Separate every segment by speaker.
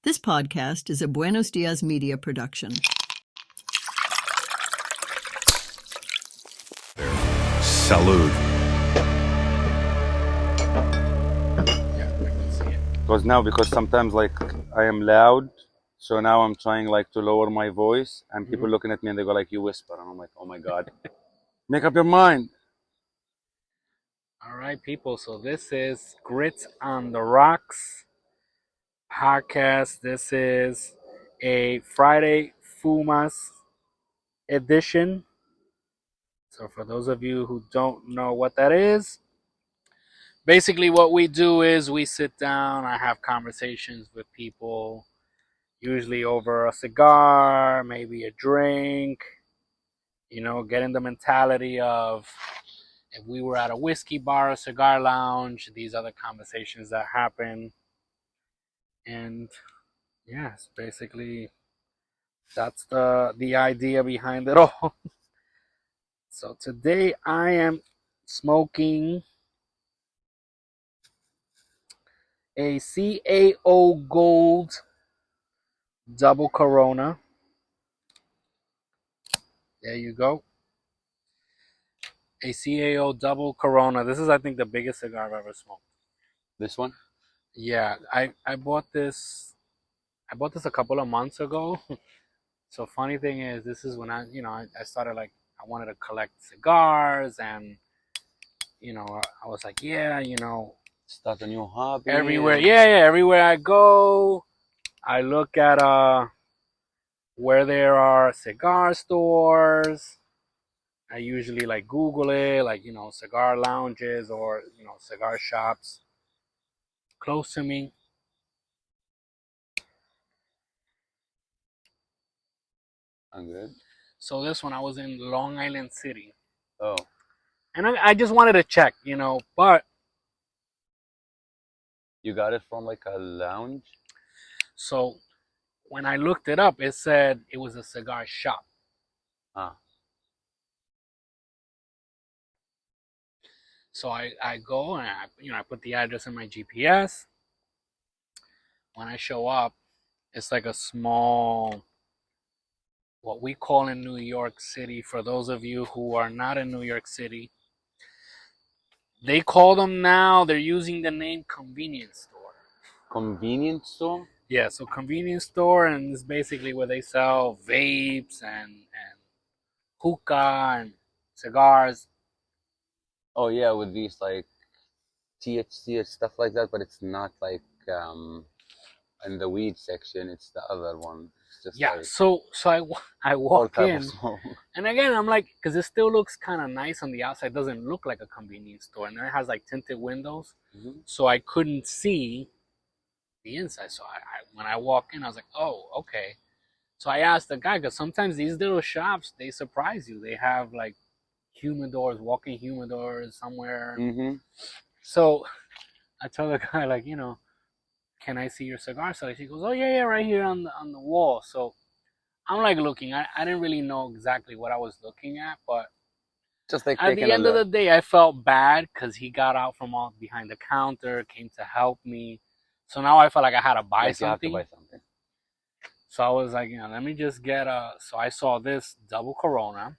Speaker 1: This podcast is a Buenos Dias Media production.
Speaker 2: Salud. Because sometimes like I am loud, so now I'm trying like to lower my voice, and people looking at me and they go like, "You whisper," and I'm like, "Oh my god, make up your mind."
Speaker 3: All right, people. So this is Grits on the Rocks podcast. This is a Friday Fumas edition. So for those of you who don't know what that is, basically what we do is we sit down, I have conversations with people, usually over a cigar, maybe a drink, getting the mentality of if we were at a whiskey bar, a cigar lounge, these other conversations that happen. And yes, basically that's the idea behind it all. So today I am smoking a CAO Gold Double Corona. There you go. A CAO Double Corona. This is, I think, the biggest cigar I've ever smoked.
Speaker 2: This one?
Speaker 3: Yeah, I bought this. I bought this a couple of months ago. So funny thing is, this is when I started like I wanted to collect cigars, and I was like,
Speaker 2: Start a new hobby.
Speaker 3: everywhere, everywhere I go, I look at where there are cigar stores. I usually like Google it, like cigar lounges or cigar shops close to me.
Speaker 2: I'm good.
Speaker 3: So this one, I was in Long Island City.
Speaker 2: Oh.
Speaker 3: And I just wanted to check, but
Speaker 2: You got it from like a lounge?
Speaker 3: so when I looked it up, it said it was a cigar shop.
Speaker 2: Ah.
Speaker 3: So I go and I put the address in my GPS. When I show up, it's like a small, what we call in New York City, for those of you who are not in New York City, they call them now, they're using the name convenience store.
Speaker 2: Convenience store?
Speaker 3: Yeah, so convenience store, and it's basically where they sell vapes and hookah and cigars.
Speaker 2: Oh yeah, with these like THC and stuff like that, but it's not like in the weed section. It's the other one. It's just
Speaker 3: Yeah,
Speaker 2: like
Speaker 3: so I
Speaker 2: all
Speaker 3: walk
Speaker 2: type of
Speaker 3: in,
Speaker 2: smoke.
Speaker 3: and again I'm like, because it still looks kind of nice on the outside. It doesn't look like a convenience store, and then it has like tinted windows, so I couldn't see the inside. So when I walk in, I was like, oh, okay. So I asked the guy, because sometimes these little shops, they surprise you. They have like humidors, walking humidors somewhere. So I tell the guy, like, can I see your cigar size? He goes, oh yeah, right here on the wall. So I'm like looking. I didn't really know exactly what I was looking at, but
Speaker 2: Just like
Speaker 3: at the end of the day, I felt bad because he got out from all behind the counter, came to help me. So now I felt like I had to buy something.
Speaker 2: You have to buy something.
Speaker 3: So I was like, let me just get a. So I saw this double Corona.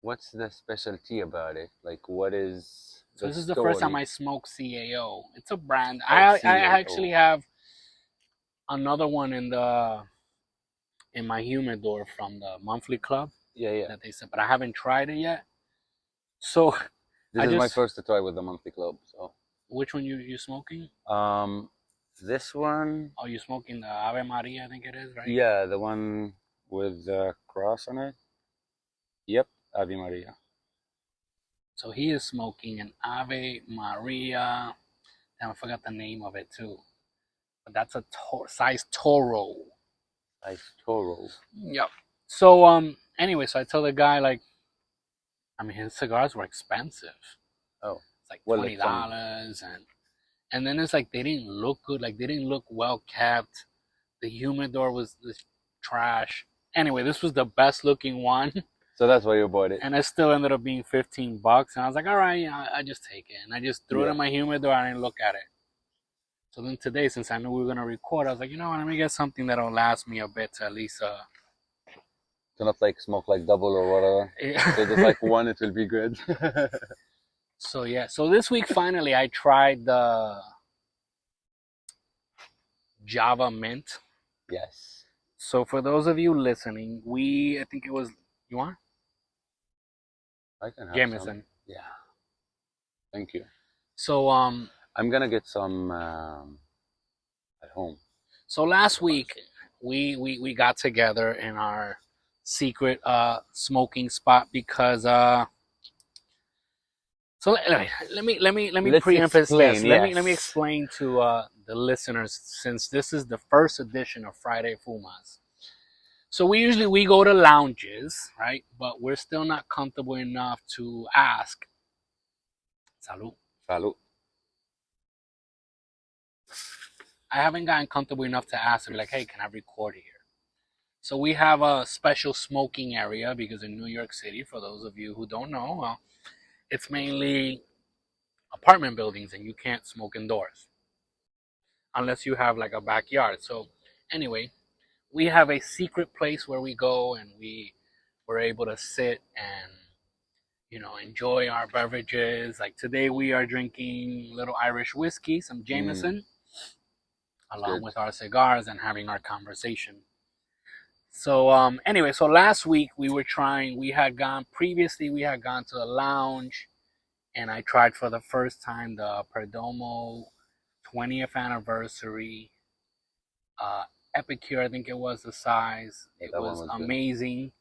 Speaker 2: What's the specialty about it? Like, what is
Speaker 3: So this is
Speaker 2: story?
Speaker 3: the first time I smoke CAO. It's a brand.
Speaker 2: Oh,
Speaker 3: I
Speaker 2: CAO.
Speaker 3: actually have another one in my humidor from the monthly club.
Speaker 2: Yeah.
Speaker 3: That they said, but I haven't tried it yet. So
Speaker 2: This is my first to try with the monthly club. So
Speaker 3: which one you smoking?
Speaker 2: This one.
Speaker 3: Oh, you smoking the Ave Maria? I think it is, right?
Speaker 2: Yeah, the one with the cross on it. Yep, Ave Maria.
Speaker 3: So he is smoking an Ave Maria. Damn, I forgot the name of it too. But that's a size Toro.
Speaker 2: Size Toro.
Speaker 3: Yep. So anyway, so I tell the guy, like, I mean, his cigars were expensive.
Speaker 2: Oh.
Speaker 3: It's like $20, and then it's like they didn't look good. Like they didn't look well kept. The humidor was trash. Anyway, this was the best looking one.
Speaker 2: So that's why you bought it.
Speaker 3: And it still ended up being $15. And I was like, all right, I just take it. And I just threw it in my humidor and I didn't look at it. So then today, since I knew we were gonna record, I was like, you know what, let me get something that'll last me a bit to at least
Speaker 2: To not like smoke like double or whatever. So just like one, it will be good.
Speaker 3: So yeah, so this week finally I tried the Java Mint.
Speaker 2: Yes.
Speaker 3: So for those of you listening, I think it was, you want?
Speaker 2: I can have
Speaker 3: Jameson.
Speaker 2: some. Yeah. Thank you.
Speaker 3: So
Speaker 2: I'm gonna get some at home.
Speaker 3: So last week we got together in our secret smoking spot because so let me
Speaker 2: Let's
Speaker 3: preemphasize.
Speaker 2: explain,
Speaker 3: Let me
Speaker 2: yes.
Speaker 3: explain to the listeners, since this is the first edition of Friday Fumas. So we go to lounges, right? But we're still not comfortable enough to ask. Salud.
Speaker 2: Salud.
Speaker 3: I haven't gotten comfortable enough to ask to be like, hey, can I record here? So we have a special smoking area because in New York City, for those of you who don't know, well, it's mainly apartment buildings and you can't smoke indoors unless you have like a backyard. So anyway, we have a secret place where we go and we're able to sit and enjoy our beverages. Like today we are drinking little Irish whiskey, some Jameson, along with our cigars and having our conversation. So anyway, so last week we had gone to a lounge and I tried for the first time the Perdomo 20th anniversary Epicure, I think it was the size. It was amazing. Good.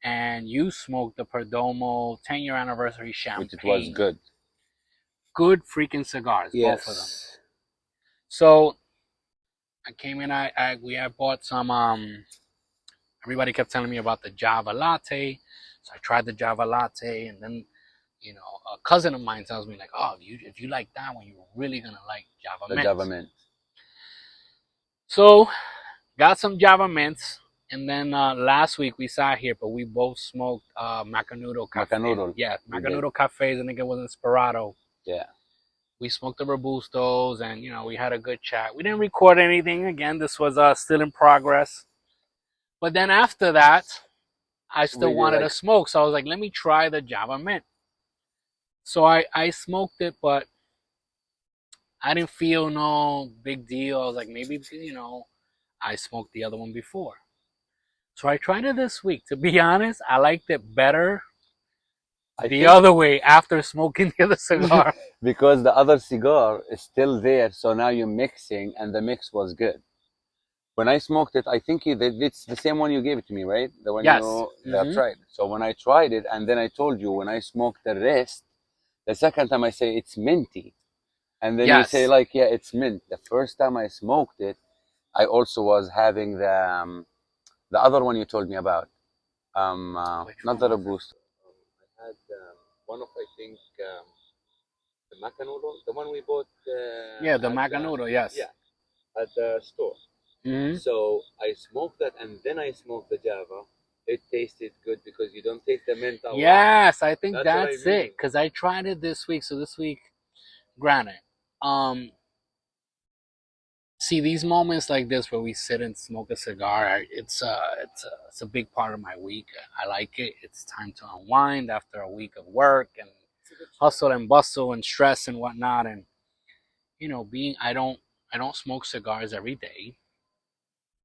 Speaker 3: And you smoked the Perdomo 10-year anniversary champagne.
Speaker 2: Which it was good.
Speaker 3: Good freaking cigars,
Speaker 2: yes.
Speaker 3: Both of them. So I came in, we had bought some everybody kept telling me about the Java latte. So I tried the Java latte, and then, a cousin of mine tells me like, oh, if you like that one, you're really going to like Java Mint.
Speaker 2: Java Mint.
Speaker 3: So got some Java Mints. And then last week we sat here, but we both smoked Macanudo Cafe.
Speaker 2: Macanudo.
Speaker 3: Yeah, Macanudo Cafes. I think it was Inspirato.
Speaker 2: Yeah.
Speaker 3: We smoked the Robustos, and, we had a good chat. We didn't record anything. Again, this was still in progress. But then after that, I still wanted to smoke. So I was like, let me try the Java Mint. So I smoked it, but I didn't feel no big deal. I was like, maybe because, I smoked the other one before. So I tried it this week. To be honest, I liked it better the other way after smoking the other cigar.
Speaker 2: Because the other cigar is still there. So now you're mixing, and the mix was good. When I smoked it, I think it's the same one you gave it to me, right? The one you tried. So when I tried it, and then I told you when I smoked the rest, the second time I say it's minty. And then you say like, yeah, it's mint. The first time I smoked it, I also was having the other one you told me about. Not the Robusto. I had one of, I think, the Macanudo, the one we bought.
Speaker 3: Yeah, the Macanudo, yes.
Speaker 2: Yeah, at the store.
Speaker 3: Mm-hmm.
Speaker 2: So I smoked that, and then I smoked the Java. It tasted good because you don't taste the mint.
Speaker 3: Yes, I think that's it. Because I tried it this week. So this week, granted, see, these moments like this where we sit and smoke a cigar, it's a big part of my week. I like it. It's time to unwind after a week of work and hustle and bustle and stress and whatnot. And I don't smoke cigars every day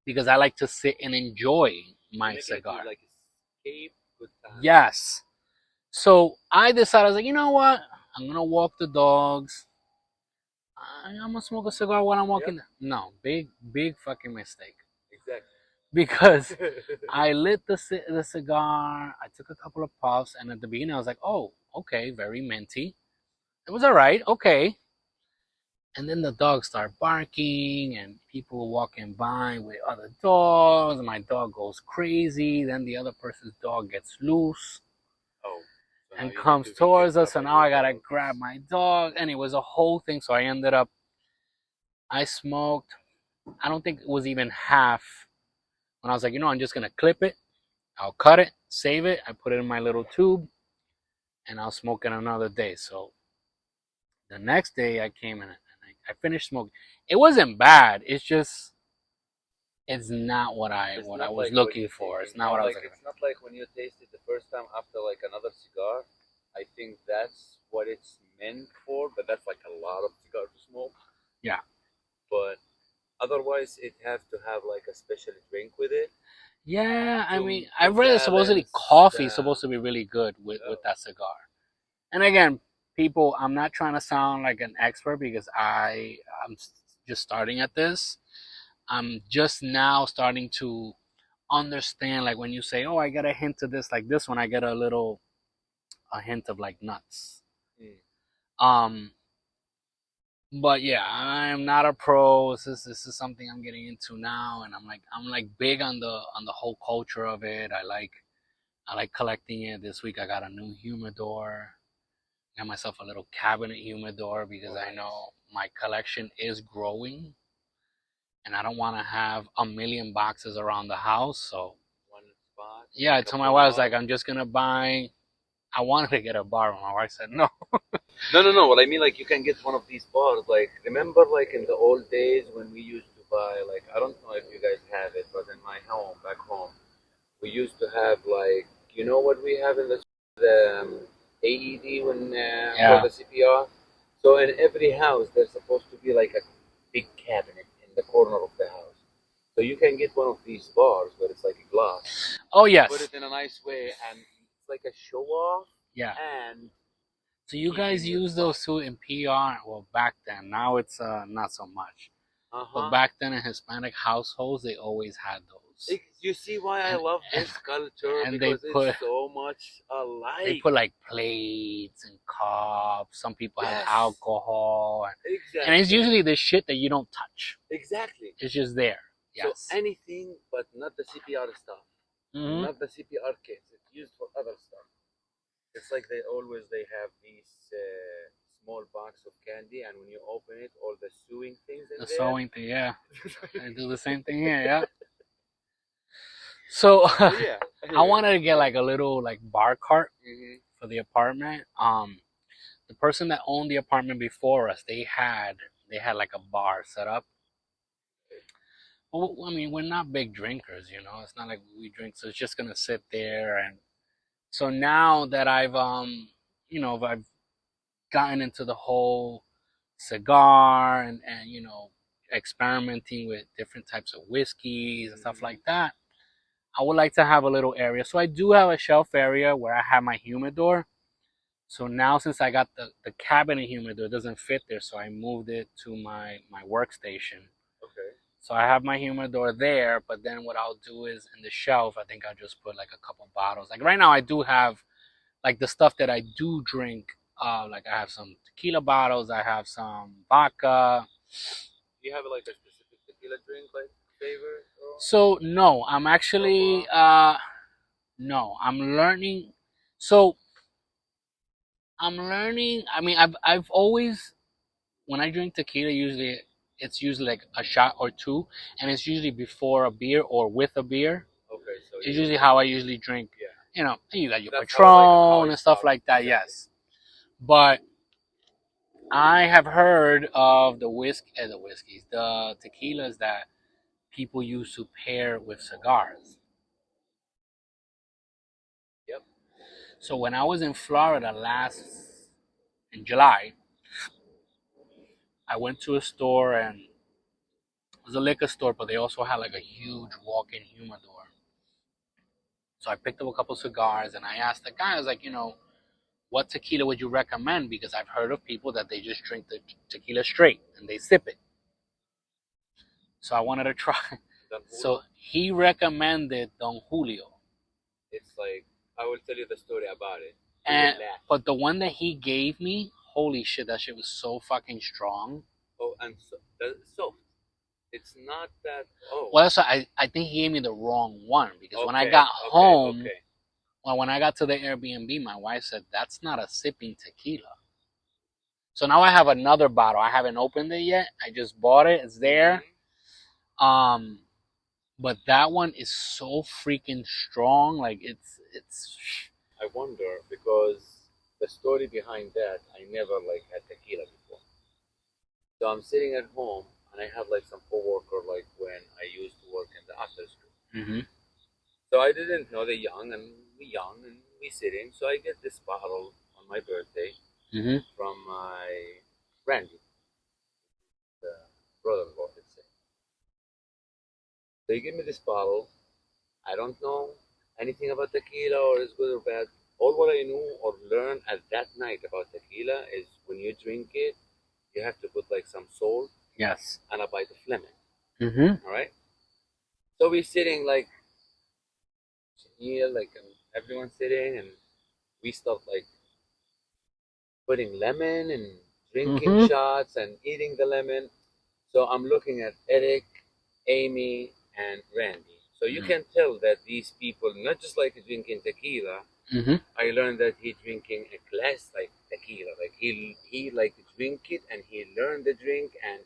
Speaker 3: because I like to sit and enjoy my cigar.
Speaker 2: Like escape, good time.
Speaker 3: Yes. So I decided, I was like, you know what? I'm gonna walk the dogs. I'm gonna smoke a cigar while I'm walking. Yep. No, big fucking mistake.
Speaker 2: Exactly.
Speaker 3: Because I lit the cigar. I took a couple of puffs, and at the beginning I was like, oh, okay, very minty. It was all right, okay. And then the dogs start barking, and people were walking by with other dogs, and my dog goes crazy. Then the other person's dog gets loose.
Speaker 2: Oh. So
Speaker 3: and comes towards us, and now I gotta grab my dog, and it was a whole thing. So I smoked, I don't think it was even half, when I was like, I'm just gonna clip it, I'll cut it, save it, I put it in my little tube, and I'll smoke it another day. So the next day I came in and I I finished smoking. It wasn't bad. It's just it's not what I was looking for. It's not what I was looking for.
Speaker 2: It's not like when you taste it the first time after like another cigar. I think that's what it's meant for, but that's like a lot of cigar to smoke.
Speaker 3: Yeah.
Speaker 2: But otherwise, it have to have like a special drink with it.
Speaker 3: Yeah, I mean, I read supposedly coffee is supposed to be really good with that cigar. And again, people, I'm not trying to sound like an expert because I'm just starting at this. I'm just now starting to understand, like when you say, "Oh, I get a hint of this," like this one, I get a hint of like nuts. Um, but yeah, I'm not a pro. This is something I'm getting into now, and I'm like big on the whole culture of it. I like collecting it. This week I got a new humidor. Got myself a little cabinet humidor because I know my collection is growing, and I don't want to have a million boxes around the house. So
Speaker 2: one spot.
Speaker 3: Yeah, I told my wife, I was like, I'm just gonna buy. I wanted to get a bar, but my wife said no.
Speaker 2: No. What I mean, like, you can get one of these bars. Like, remember, like in the old days when we used to buy, like, I don't know if you guys have it, but in my home, back home, we used to have like, you know what we have in the AED when for the CPR. So in every house, there's supposed to be like a big cabinet in the corner of the house. So you can get one of these bars, but it's like a glass.
Speaker 3: Oh yes.
Speaker 2: Put it in a nice way, and it's like a show off.
Speaker 3: Yeah.
Speaker 2: And
Speaker 3: so you guys use those too in PR? Well, back then. Now it's not so much. But back then in Hispanic households, they always had those.
Speaker 2: You see why I love this culture? And because it's so much alike.
Speaker 3: They put like plates and cups. Some people have alcohol. Exactly. And it's usually the shit that you don't touch.
Speaker 2: Exactly.
Speaker 3: It's just there. Yes.
Speaker 2: So anything but not the CPR stuff. Mm-hmm. Not the CPR kits. It's used for other stuff. It's like they have these small box of candy, and when you open it, all the sewing things in there. The
Speaker 3: sewing thing, yeah. I do the same thing here, yeah. So I wanted to get like a little like bar cart for the apartment. The person that owned the apartment before us, they had like a bar set up. Well, I mean, we're not big drinkers, you know. It's not like we drink, so it's just gonna sit there. And so now that I've I've gotten into the whole cigar and experimenting with different types of whiskeys and stuff like that, I would like to have a little area. So I do have a shelf area where I have my humidor. So now since I got the cabinet humidor, it doesn't fit there, so I moved it to my workstation. Okay. So I have my humidor there, but then what I'll do is in the shelf, I think I'll just put like a couple bottles. Like right now I do have like the stuff that I do drink. Like I have some tequila bottles, I have some vodka.
Speaker 2: Do you have like a specific tequila drink like favorite?
Speaker 3: So no, I'm actually no, I'm learning. So I'm learning. I mean, I've always, when I drink tequila, it's usually like a shot or two, and it's usually before a beer or with a beer. Okay, so it's usually how I usually drink. Yeah. You know, you got your Patron and stuff like that. Yes, but I have heard of the tequilas that people use to pair with cigars. Yep. So when I was in Florida in July, I went to a store, and it was a liquor store, but they also had like a huge walk-in humidor. So I picked up a couple cigars, and I asked the guy, I was like, what tequila would you recommend? Because I've heard of people that they just drink the tequila straight and they sip it. So I wanted to try. So he recommended Don Julio.
Speaker 2: It's like, I will tell you the story about it.
Speaker 3: But the one that he gave me, holy shit, that shit was so fucking strong.
Speaker 2: Oh, and so it's not that. Oh.
Speaker 3: Well, so I think he gave me the wrong one because when I got home, well, when I got to the Airbnb, my wife said that's not a sipping tequila. So now I have another bottle. I haven't opened it yet. I just bought it. It's there. Mm-hmm. But that one is so freaking strong. Like it's.
Speaker 2: I wonder because the story behind that, I never like had tequila before. So I'm sitting at home, and I have like some coworker, like when I used to work in the after school.
Speaker 3: Mm-hmm.
Speaker 2: So I didn't know they're young, and we sitting. So I get this bottle on my birthday from my Randy, the brother-in-law, let's say. So he gave me this bottle. I don't know anything about tequila or it's good or bad. All what I knew or learned at that night about tequila is when you drink it, you have to put like some salt.
Speaker 3: Yes.
Speaker 2: And a bite of lemon.
Speaker 3: Mm-hmm.
Speaker 2: All right. So we're sitting like here, like everyone's sitting, and we start like putting lemon and drinking shots and eating the lemon. So I'm looking at Eric, Amy, and Randy. So you can tell that these people not just like drinking tequila. I learned that he drinking a glass like tequila. Like he like to drink it, and he learned the drink. And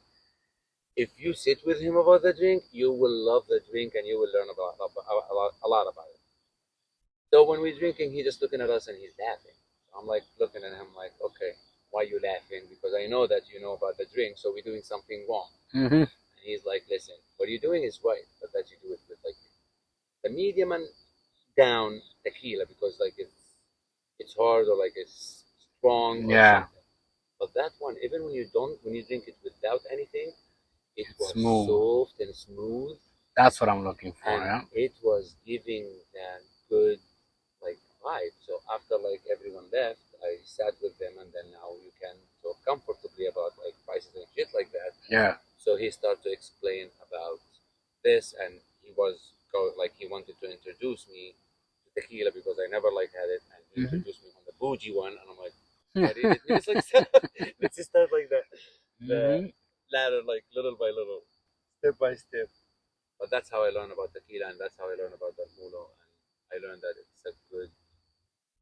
Speaker 2: if you sit with him about the drink, you will love the drink, and you will learn a lot about it. So when we're drinking, he's just looking at us and he's laughing. I'm like looking at him like, okay, why are you laughing? Because I know that you know about the drink, so we're doing something wrong. And he's like, listen, what you're doing is right, but that you do it with like the medium and down tequila, because like it's hard or like it's strong or something. But that one, even when you drink it without anything, it was smooth. Soft and smooth.
Speaker 3: That's what I'm looking for.
Speaker 2: And
Speaker 3: yeah.
Speaker 2: It was giving that good like vibe. So after like everyone left, I sat with them, and then now you can talk comfortably about like prices and shit like that.
Speaker 3: Yeah.
Speaker 2: So he started to explain about this, and he wanted to introduce me to tequila because I never like had it, and he introduced me on the bougie one, and I'm like, it's like let's just start like that, the ladder, like little by little, step by step. But that's how I learned about tequila, and that's how I learned about the mulo, and I learned that it's a good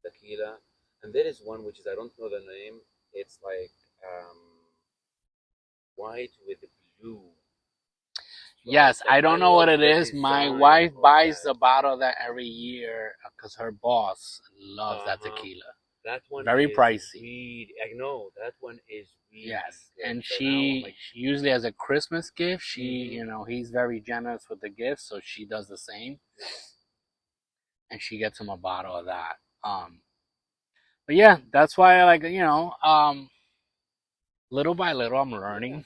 Speaker 2: tequila. And there is one which is I don't know the name. It's like white with blue.
Speaker 3: Yes, I don't know what it is. My wife buys the bottle of that every year because her boss loves that tequila.
Speaker 2: That one
Speaker 3: very
Speaker 2: is
Speaker 3: pricey.
Speaker 2: I know that one is really
Speaker 3: yes,
Speaker 2: good.
Speaker 3: and
Speaker 2: So
Speaker 3: she usually as a Christmas gift, he's very generous with the gifts, so she does the same, and she gets him a bottle of that. But yeah, that's why I like little by little I'm learning.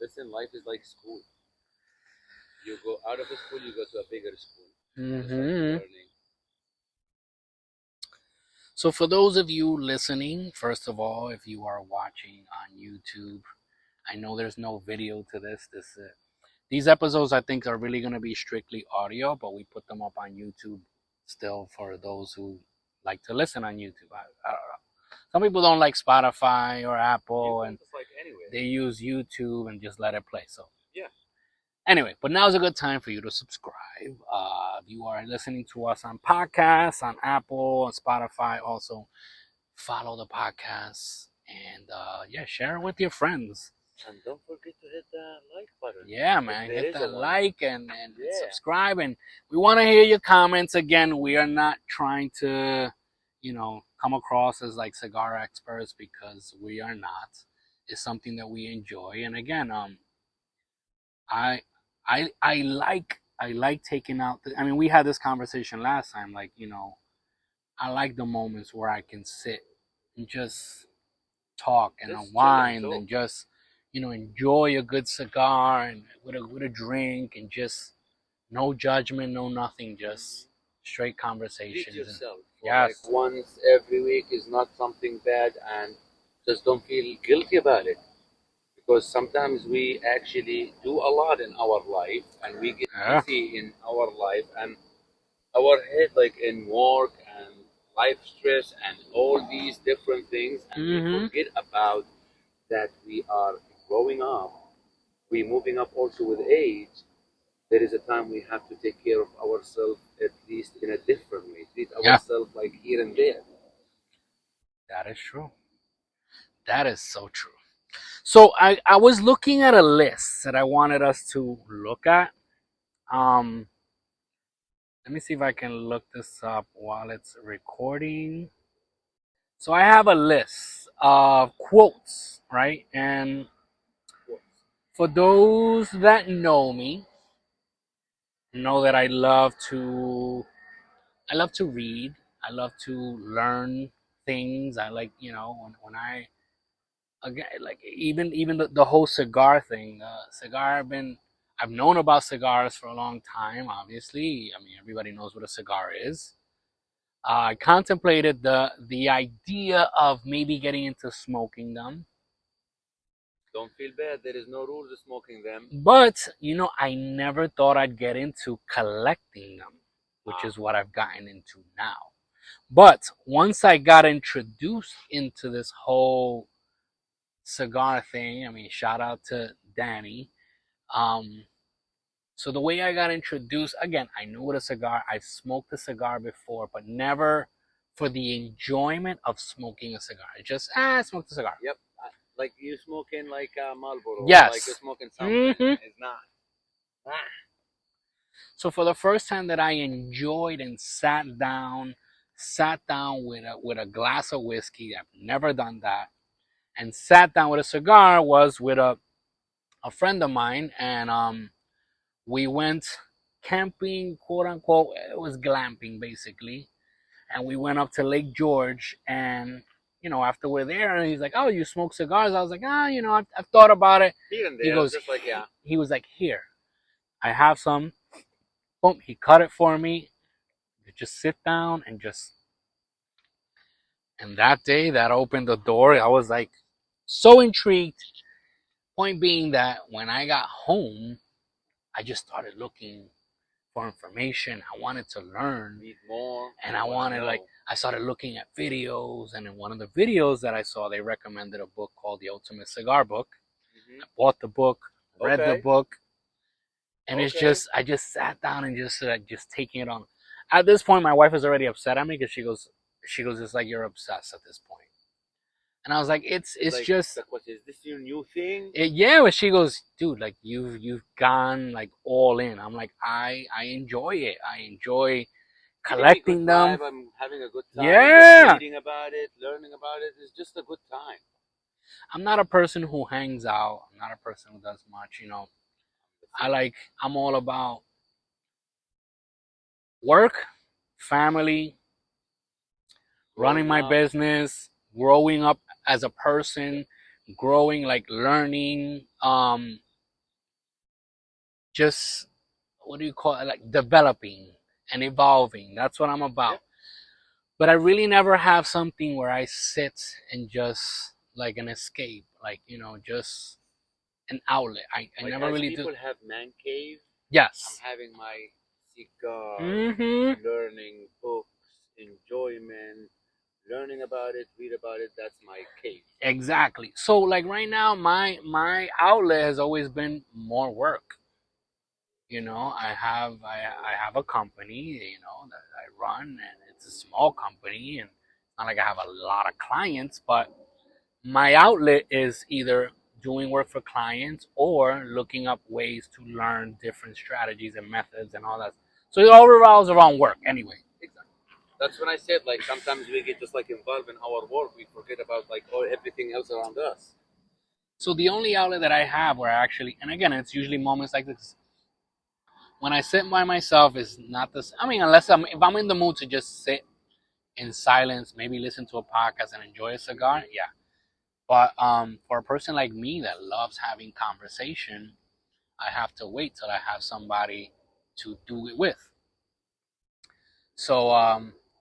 Speaker 2: Listen, life is like school. You go out of the school, you go to a bigger school. Learning.
Speaker 3: So for those of you listening, first of all, if you are watching on YouTube, I know there's no video to this. These episodes I think are really going to be strictly audio, but we put them up on YouTube still for those who like to listen on YouTube. I don't know. Some people don't like Spotify or Apple, and they use YouTube and just let it play. So
Speaker 2: yeah.
Speaker 3: Anyway, but now's a good time for you to subscribe. If you are listening to us on podcasts, on Apple, on Spotify, also follow the podcast and share it with your friends.
Speaker 2: And don't forget to hit that like button.
Speaker 3: Yeah, man, hit that like and subscribe. And we want to hear your comments. Again, we are not trying to, come across as like cigar experts, because we are not. It's something that we enjoy. And again, I like taking out. We had this conversation last time. Like, I like the moments where I can sit and just talk and unwind and just, enjoy a good cigar and with a drink, and just no judgment, no nothing, just straight conversations.
Speaker 2: Treat yourself.
Speaker 3: Yes.
Speaker 2: Like once every week is not something bad, and just don't feel guilty about it. Because sometimes we actually do a lot in our life, and we get busy in our life, and our head like in work and life stress and all these different things, and we forget about that we are growing up, we're moving up also with age. There is a time we have to take care of ourselves, at least in a different way, treat ourselves like here and there.
Speaker 3: That is true. That is so true. So I was looking at a list that I wanted us to look at. Let me see if I can look this up while it's recording. So I have a list of quotes, right? And for those that know me, know that I love to read. I love to learn things. I like, when I, again, like even the whole cigar thing. I've known about cigars for a long time. Obviously, I mean, everybody knows what a cigar is. I contemplated the idea of maybe getting into smoking them.
Speaker 2: Don't feel bad. There is no rules of smoking them.
Speaker 3: But I never thought I'd get into collecting them, which is what I've gotten into now. But once I got introduced into this whole cigar thing, I mean, shout out to Danny. So the way I got introduced, again, I knew what a cigar. I've smoked a cigar before, but never for the enjoyment of smoking a cigar. I just I smoked a cigar.
Speaker 2: Yep, like you smoking like Marlboro.
Speaker 3: Yes.
Speaker 2: Like you're smoking something. It's not.
Speaker 3: So for the first time that I enjoyed and sat down with a glass of whiskey, I've never done that, and sat down with a cigar was with a friend of mine, and we went camping, quote unquote. It was glamping basically, and we went up to Lake George, and after we're there, and he's like, "Oh, you smoke cigars?" I was like, I've thought about it."
Speaker 2: Here and there,
Speaker 3: he goes,
Speaker 2: just like, yeah.
Speaker 3: He was like, "Here, I have some." Boom, he cut it for me. You just sit down and and that day that opened the door. I was like so intrigued. Point being that when I got home, I just started looking for information. I wanted to learn.
Speaker 2: Need more.
Speaker 3: And I started looking at videos, and in one of the videos that I saw, they recommended a book called The Ultimate Cigar Book. I bought the book, read the book, and it's just, I just sat down and just taking it on. At this point, my wife is already upset at me because she goes, it's like you're obsessed at this point. And I was like, it's like, just.
Speaker 2: Like, what is this your new thing?
Speaker 3: Yeah, but she goes, dude, like you've gone like all in. I'm like, I enjoy it. I enjoy collecting them.
Speaker 2: I'm having a good time.
Speaker 3: Yeah.
Speaker 2: Reading about it, learning about it. It's just a good time.
Speaker 3: I'm not a person who hangs out. I'm not a person who does much, I'm all about work, family, running my business, growing up as a person, growing, like learning, just, what do you call it? Like developing and evolving. That's what I'm about. Yep. But I really never have something where I sit and just like an escape, like, just an outlet. I like never really do.
Speaker 2: People have man cave.
Speaker 3: Yes.
Speaker 2: I'm having my cigar, learning, books, enjoyment, learning about it, read about it. That's my cave.
Speaker 3: Exactly. So like right now, my outlet has always been more work. I have a company, that I run, and it's a small company, and it's not like I have a lot of clients, but my outlet is either doing work for clients or looking up ways to learn different strategies and methods and all that. So it all revolves around work anyway.
Speaker 2: Exactly. That's when I said, like, sometimes we get just like involved in our work, we forget about like everything else around us.
Speaker 3: So the only outlet that I have where I actually, and again, it's usually moments like this. When I sit by myself, is not this. I mean, if I'm in the mood to just sit in silence, maybe listen to a podcast and enjoy a cigar, yeah. But for a person like me that loves having conversation, I have to wait till I have somebody to do it with. So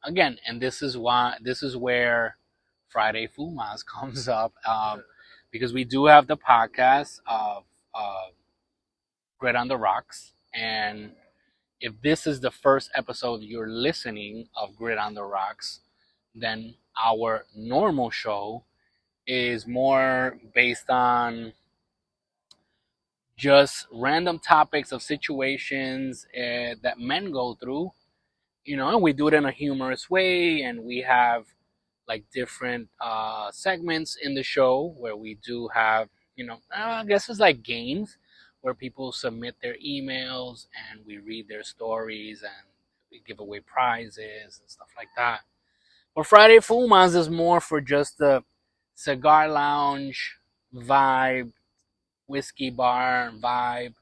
Speaker 3: again, and this is where Friday Fumas comes up, because we do have the podcast of Grit on the Rocks. And if this is the first episode you're listening of Grit on the Rocks, then our normal show is more based on just random topics of situations that men go through, and we do it in a humorous way, and we have like different segments in the show where we do have, I guess it's like games where people submit their emails and we read their stories and we give away prizes and stuff like that. But Friday Fumas is more for just the cigar lounge, vibe, whiskey bar vibe,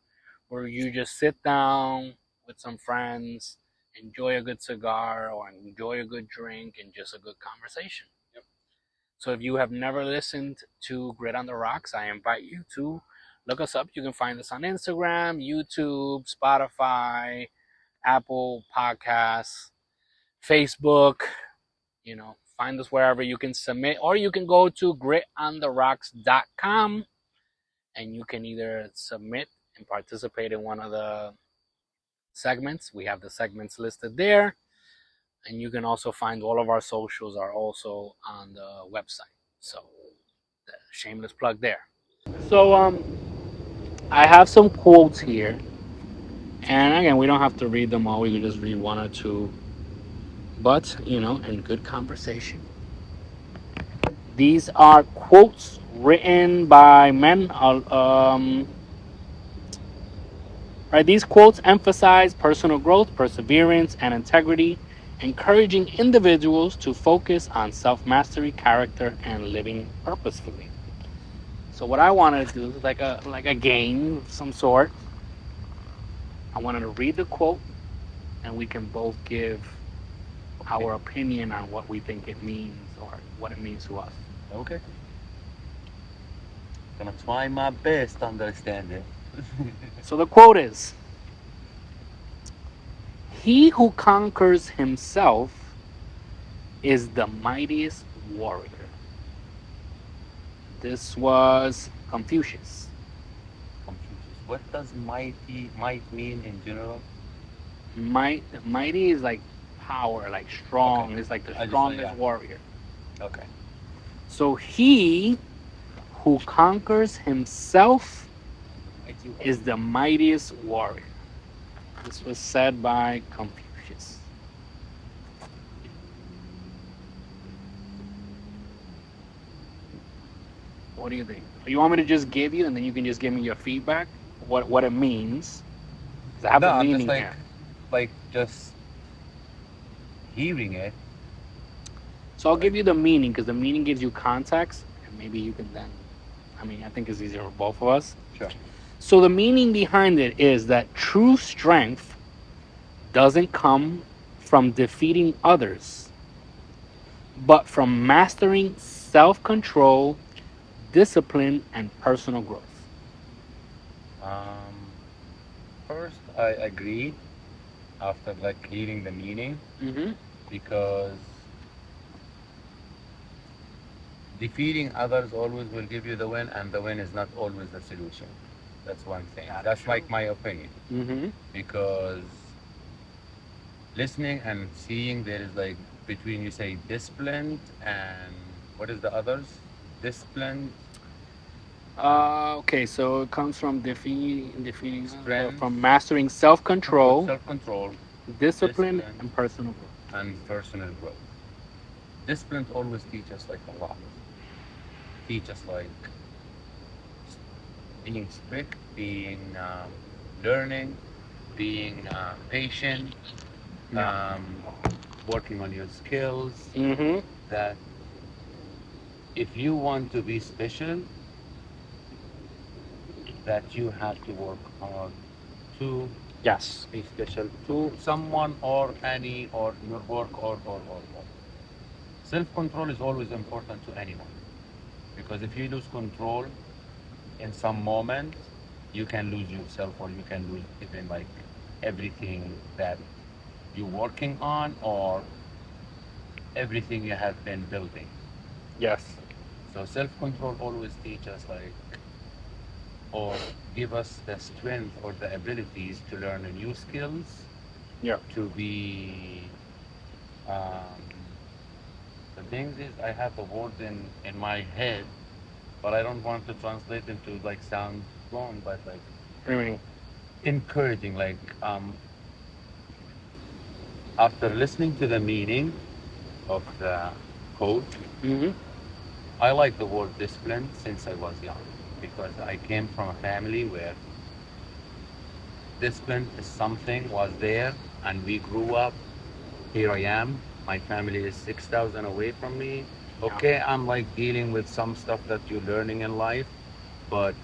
Speaker 3: where you just sit down with some friends, enjoy a good cigar or enjoy a good drink and just a good conversation. Yep. So if you have never listened to Grit on the Rocks, I invite you to look us up. You can find us on Instagram, YouTube, Spotify, Apple Podcasts, Facebook. Find us wherever you can submit, or you can go to gritontheRocks.com and you can either submit and participate in one of the segments. We have the segments listed there, and you can also find all of our socials are also on the website. So, the shameless plug there. So, I have some quotes here, and again, we don't have to read them all. We can just read one or two, but in good conversation. These are quotes written by men. Right, these quotes emphasize personal growth, perseverance, and integrity, encouraging individuals to focus on self-mastery, character, and living purposefully. So what I wanted to do is like a game of some sort. I wanted to read the quote, and we can both give our opinion on what we think it means or what it means to us.
Speaker 2: Okay. Gonna try my best to understand it.
Speaker 3: So the quote is, "He who conquers himself is the mightiest warrior." This was Confucius.
Speaker 2: What does might mean in general?
Speaker 3: Mighty is like power, like strong. Okay. It's like the strongest warrior.
Speaker 2: Okay.
Speaker 3: So he who conquers himself is the mightiest warrior. This was said by Confucius. What do you think? You want me to just give you, and then you can just give me your feedback, what it means? I have the meaning here.
Speaker 2: Like just hearing it.
Speaker 3: So I'll give you the meaning, because the meaning gives you context, and maybe you can then. I think it's easier for both of us.
Speaker 2: Sure.
Speaker 3: So the meaning behind it is that true strength doesn't come from defeating others, but from mastering self-control, discipline, and personal growth.
Speaker 2: First, I agree after hearing the meaning, because defeating others always will give you the win, and the win is not always the solution. That's one thing. That's true. My opinion. Because listening and seeing, there is between, you say, disciplined and what is the others? Disciplined.
Speaker 3: Okay, so it comes from defeating from mastering self-control, discipline, and personal growth.
Speaker 2: Discipline always teaches a lot. Teach us being strict, being learning, being patient, working on your skills. That if you want to be special, that you have to work hard to be special to someone or your work or. Self-control is always important to anyone, because if you lose control in some moment, you can lose yourself, or you can lose even everything that you're working on or everything you have been building.
Speaker 3: Yes.
Speaker 2: So self-control always teach us or give us the strength or the abilities to learn new skills.
Speaker 3: Yeah.
Speaker 2: To be the thing is, I have the word in my head, but I don't want to translate them to sound wrong, but encouraging. After listening to the meaning of the quote, I like the word discipline since I was young, because I came from a family where discipline is something was there, and we grew up. Here I am. My family is 6,000 away from me. Okay, I'm dealing with some stuff that you're learning in life, but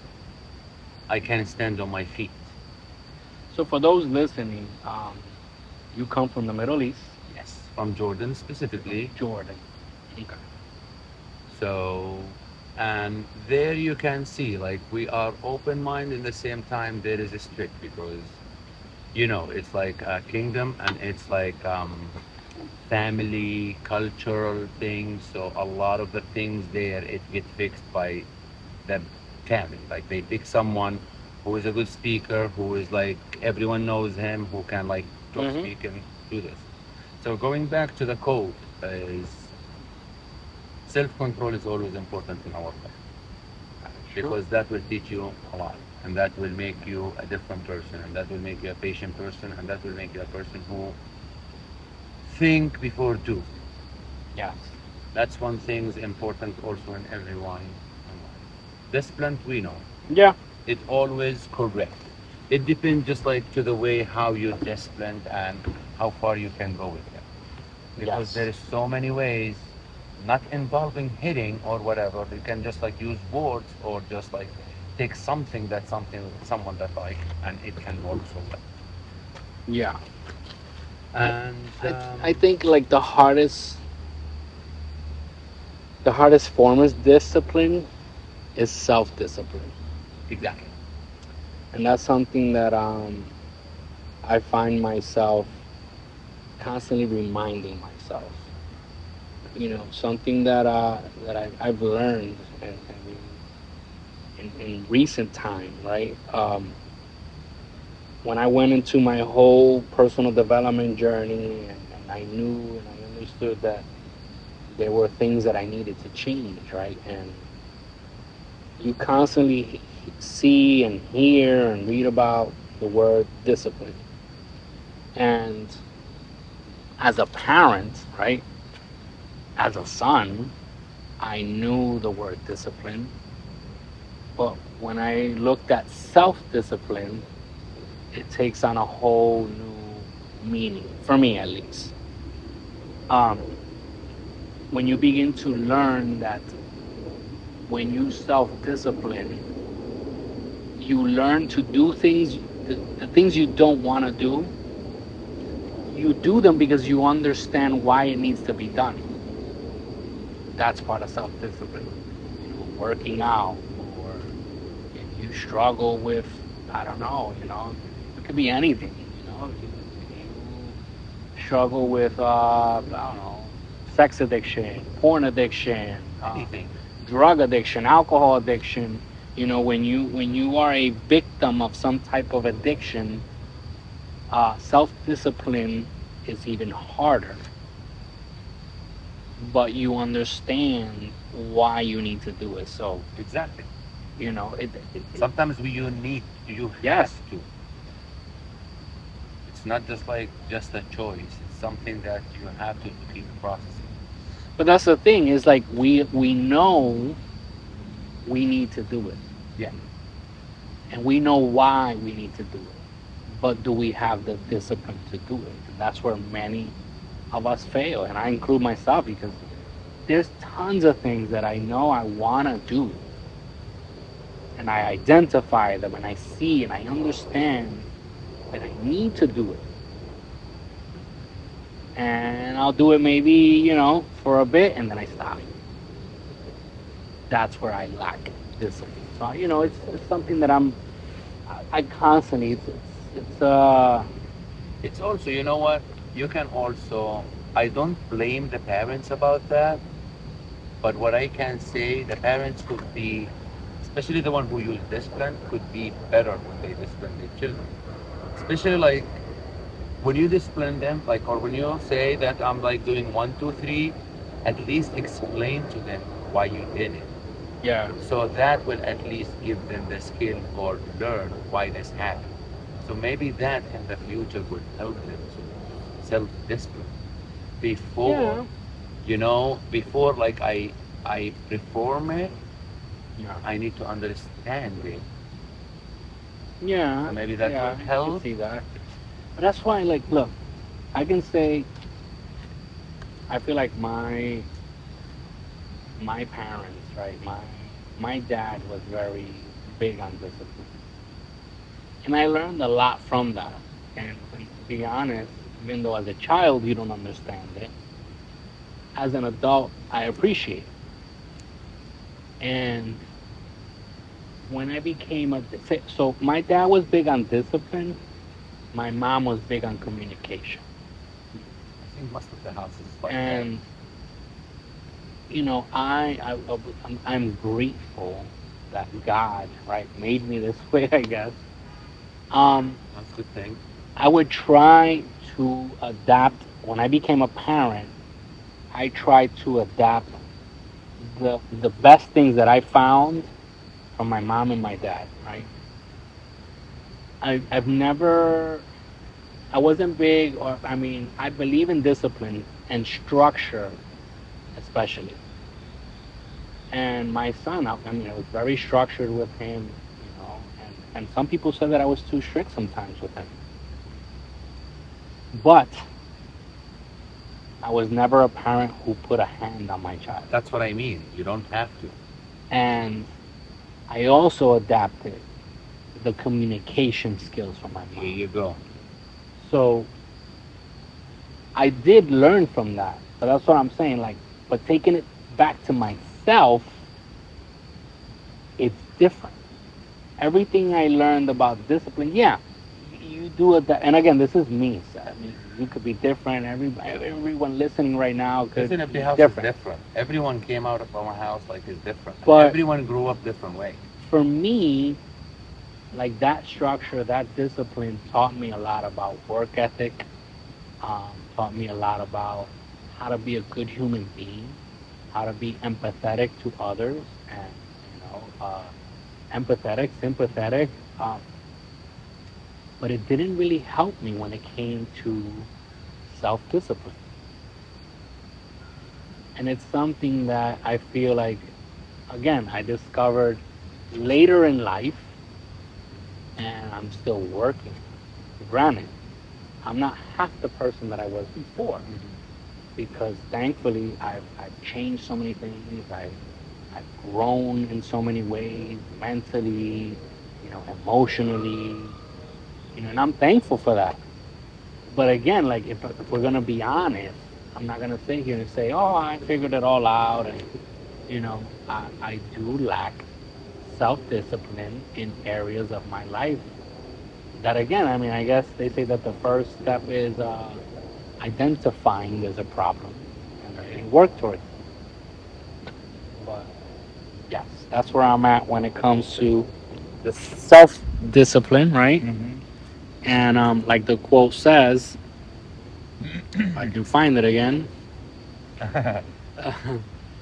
Speaker 2: I can stand on my feet.
Speaker 3: So for those listening, you come from the Middle East,
Speaker 2: Yes, from Jordan specifically.
Speaker 3: Jordan. Okay.
Speaker 2: So, and there you can see, like, we are open minded. At the same time, there is a strict because, it's like a kingdom and it's like family, cultural things. So a lot of the things there, it get fixed by the family. Like they pick someone who is a good speaker, who is like everyone knows him, who can like talk,
Speaker 3: Mm-hmm.
Speaker 2: speak, and do this. So going back to the code is self-control is always important in our life
Speaker 3: Sure.
Speaker 2: because that will teach you a lot and that will make you a different person and that will make you a patient person and that will make you a person who think before do.
Speaker 3: Yes.
Speaker 2: That's one thing is important also in everyone. Discipline, we know.
Speaker 3: Yeah.
Speaker 2: It always correct. It depends just like to the way how you disciplined and how far you can go with it. Because
Speaker 3: Yes.
Speaker 2: there is so many ways, not involving hitting or whatever. You can just like use words or just like take something someone that like and it can work so well.
Speaker 3: Yeah.
Speaker 2: And
Speaker 3: I think like the hardest form of discipline is self-discipline,
Speaker 2: exactly.
Speaker 3: and that's something that I find myself constantly reminding myself. Something that I've learned in recent time, right? When I went into my whole personal development journey, and I knew and I understood that there were things that I needed to change, right? And you constantly see and hear and read about the word discipline. And as a parent, right, as a son, I knew the word discipline. But when I looked at self discipline, it takes on a whole new meaning, for me at least. Um, when you begin to learn that when you self discipline, you learn to do things, the things you don't want to do, you do them because you understand why it needs to be done. That's part of self discipline. Working out, or if you struggle with, I don't know, it could be anything, you struggle with, I don't know, sex addiction, porn addiction,
Speaker 2: Anything.
Speaker 3: drug addiction, alcohol addiction. When you are a victim of some type of addiction, self discipline is even harder. But you understand why you need to do it. So
Speaker 2: Exactly.
Speaker 3: it
Speaker 2: Sometimes you have
Speaker 3: yes,
Speaker 2: to. It's not just like just a choice. It's something that you have to keep processing.
Speaker 3: but that's the thing is like we know we need to do it,
Speaker 2: Yeah.
Speaker 3: and we know why we need to do it, but do we have the discipline to do it? And that's where many of us fail, and I include myself, because there's tons of things that I know I want to do, and I identify them and I see and I understand that I need to do it, and I'll do it maybe for a bit and then I stop. That's where I lack discipline. So it's something that I constantly it's
Speaker 2: It's also, you know what? You can also, I don't blame the parents about that, but what I can say, the parents could be, especially the one who use discipline, could be better when they discipline their children. Especially like when you discipline them, like, or when you say that I'm like doing one, two, three, at least explain to them why you did it.
Speaker 3: yeah.
Speaker 2: So that will at least give them the skill or learn why this happened. So maybe that in the future would help them to self-discipline before,
Speaker 3: Yeah.
Speaker 2: before like I perform it,
Speaker 3: Yeah.
Speaker 2: I need to understand it.
Speaker 3: Yeah.
Speaker 2: So maybe that will
Speaker 3: Yeah. I can
Speaker 2: help.
Speaker 3: see that. But that's why, like, look, I can say I feel like my parents, right? My dad was very big on discipline. And I learned a lot from that. And to be honest, even though as a child you don't understand it, as an adult I appreciate it. And when I became so my dad was big on discipline, my mom was big on communication.
Speaker 2: I think most of the houses like
Speaker 3: and you know, I'm grateful that God, right, made me this way, I guess.
Speaker 2: That's a good thing.
Speaker 3: I would try to adapt when I became a parent. I tried to adapt the best things that I found from my mom and my dad, right? I've never, I wasn't big, or I mean, I believe in discipline and structure, especially. And my son, I mean, I was very structured with him, you know, and some people said that I was too strict sometimes with him. But I was never a parent who put a hand on my child.
Speaker 2: That's what I mean. You don't have to.
Speaker 3: And I also adapted the communication skills from my mom.
Speaker 2: Here you go.
Speaker 3: So I did learn from that. But that's what I'm saying. Like, but taking it back to myself, it's different. Everything I learned about discipline, yeah, you do it. And again, this is me. So, I mean, you could be different. Everyone listening right now could
Speaker 2: Listen, every
Speaker 3: be
Speaker 2: house
Speaker 3: different.
Speaker 2: is different. Everyone came out from a house like is different.
Speaker 3: But
Speaker 2: everyone grew up different way.
Speaker 3: For me, like that structure, that discipline taught me a lot about work ethic. Taught me a lot about how to be a good human being, how to be empathetic to others, and you know, empathetic, sympathetic. But it didn't really help me when it came to self-discipline. And it's something that I feel like, again, I discovered later in life, and I'm still working. Granted, I'm not half the person that I was before, because thankfully I've changed so many things. I've grown in so many ways, mentally, you know, emotionally, you know, and I'm thankful for that. But again, like if we're gonna be honest, I'm not gonna sit here and say, "Oh, I figured it all out," and you know, I do lack self-discipline in areas of my life. That again, I mean, I guess they say that the first step is identifying there's a problem and then work towards it. But yes, that's where I'm at when it comes to the self-discipline, right? And like the quote says, I can find it again.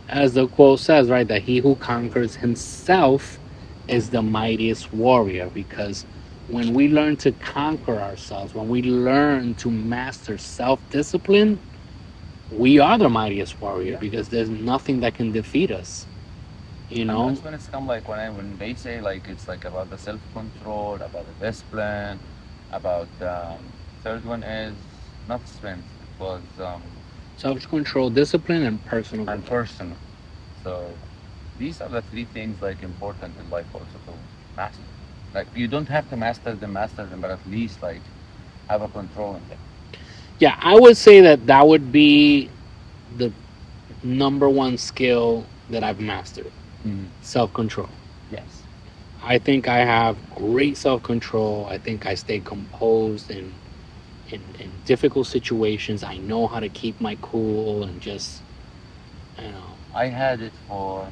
Speaker 3: As the quote says, right, that he who conquers himself is the mightiest warrior. Because when we learn to conquer ourselves, when we learn to master self-discipline, we are the mightiest warrior. Yeah. Because there's nothing that can defeat us. You know,
Speaker 2: and that's when it's come like when they say like it's like about the self-control, about the discipline, about third one is not strength. It was
Speaker 3: self-control, discipline, and personal.
Speaker 2: And personal. So these are the three things like important in life also to master. Like you don't have to master them, but at least like have a control in them.
Speaker 3: Yeah, I would say that that would be the number one skill that I've mastered. Self-control.
Speaker 2: Yes.
Speaker 3: I think I have great self-control. I think I stay composed in difficult situations. I know how to keep my cool and just, you know.
Speaker 2: I had it for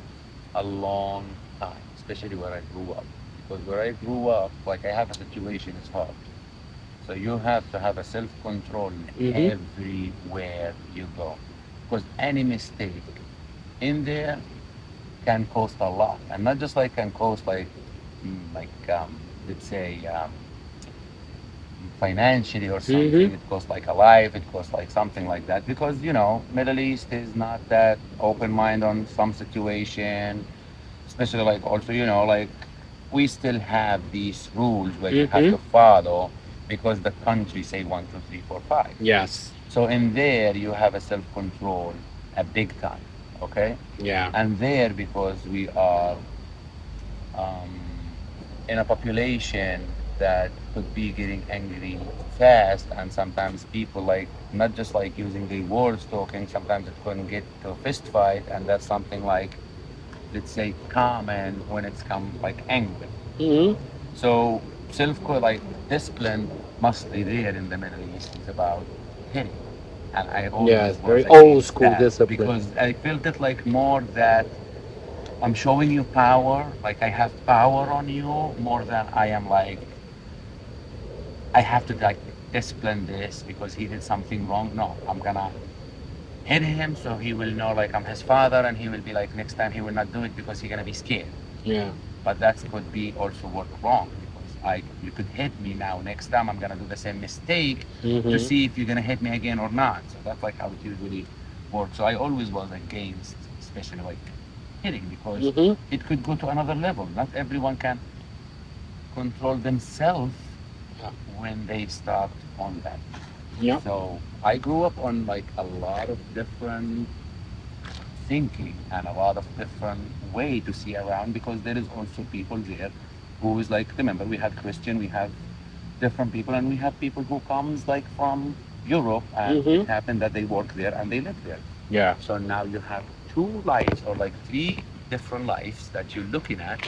Speaker 2: a long time, especially where I grew up. Because where I grew up, like I have a situation, it's hard. So you have to have a self-control everywhere you go. Because any mistake in there can cost a lot. And not just like can cost like, let's say, financially or something. It costs like a life, it costs like something like that. Because, you know, Middle East is not that open mind on some situation. Especially like also, you know, like we still have these rules where you have to follow because the country say 1, 2, 3, 4, 5.
Speaker 3: Yes.
Speaker 2: So in there you have a self-control a big time, okay?
Speaker 3: Yeah.
Speaker 2: And there because we are um, in a population that could be getting angry fast, and sometimes people like not just like using the words talking, sometimes it can get to a fist fight, and that's something like, let's say, common when it's come like anger.
Speaker 3: Mm-hmm.
Speaker 2: So self like discipline must be there in the Middle East is about hitting. And I
Speaker 3: Yeah,
Speaker 2: always
Speaker 3: it's
Speaker 2: was
Speaker 3: very old
Speaker 2: against
Speaker 3: school
Speaker 2: that
Speaker 3: discipline.
Speaker 2: because I felt it like more that I'm showing you power, like I have power on you more than I am like I have to like discipline this because he did something wrong. No, I'm gonna hit him so he will know like I'm his father, and he will be like next time he will not do it because he's gonna be scared.
Speaker 3: Yeah.
Speaker 2: But that could be also work wrong because you could hit me now. Next time I'm gonna do the same mistake to
Speaker 3: Mm-hmm.
Speaker 2: see if you're gonna hit me again or not. So that's like how it usually works. So I always was against, especially like hitting because
Speaker 3: Mm-hmm.
Speaker 2: it could go to another level. Not everyone can control themselves
Speaker 3: Yeah.
Speaker 2: when they start on that.
Speaker 3: Yeah.
Speaker 2: So I grew up on like a lot of different thinking and a lot of different way to see around because there is also people there who is like, remember we have Christian, we have different people, and we have people who comes like from Europe, and it
Speaker 3: Mm-hmm.
Speaker 2: happened that they work there and they live there.
Speaker 3: Yeah.
Speaker 2: So now you have two lives or like three different lives that you're looking at,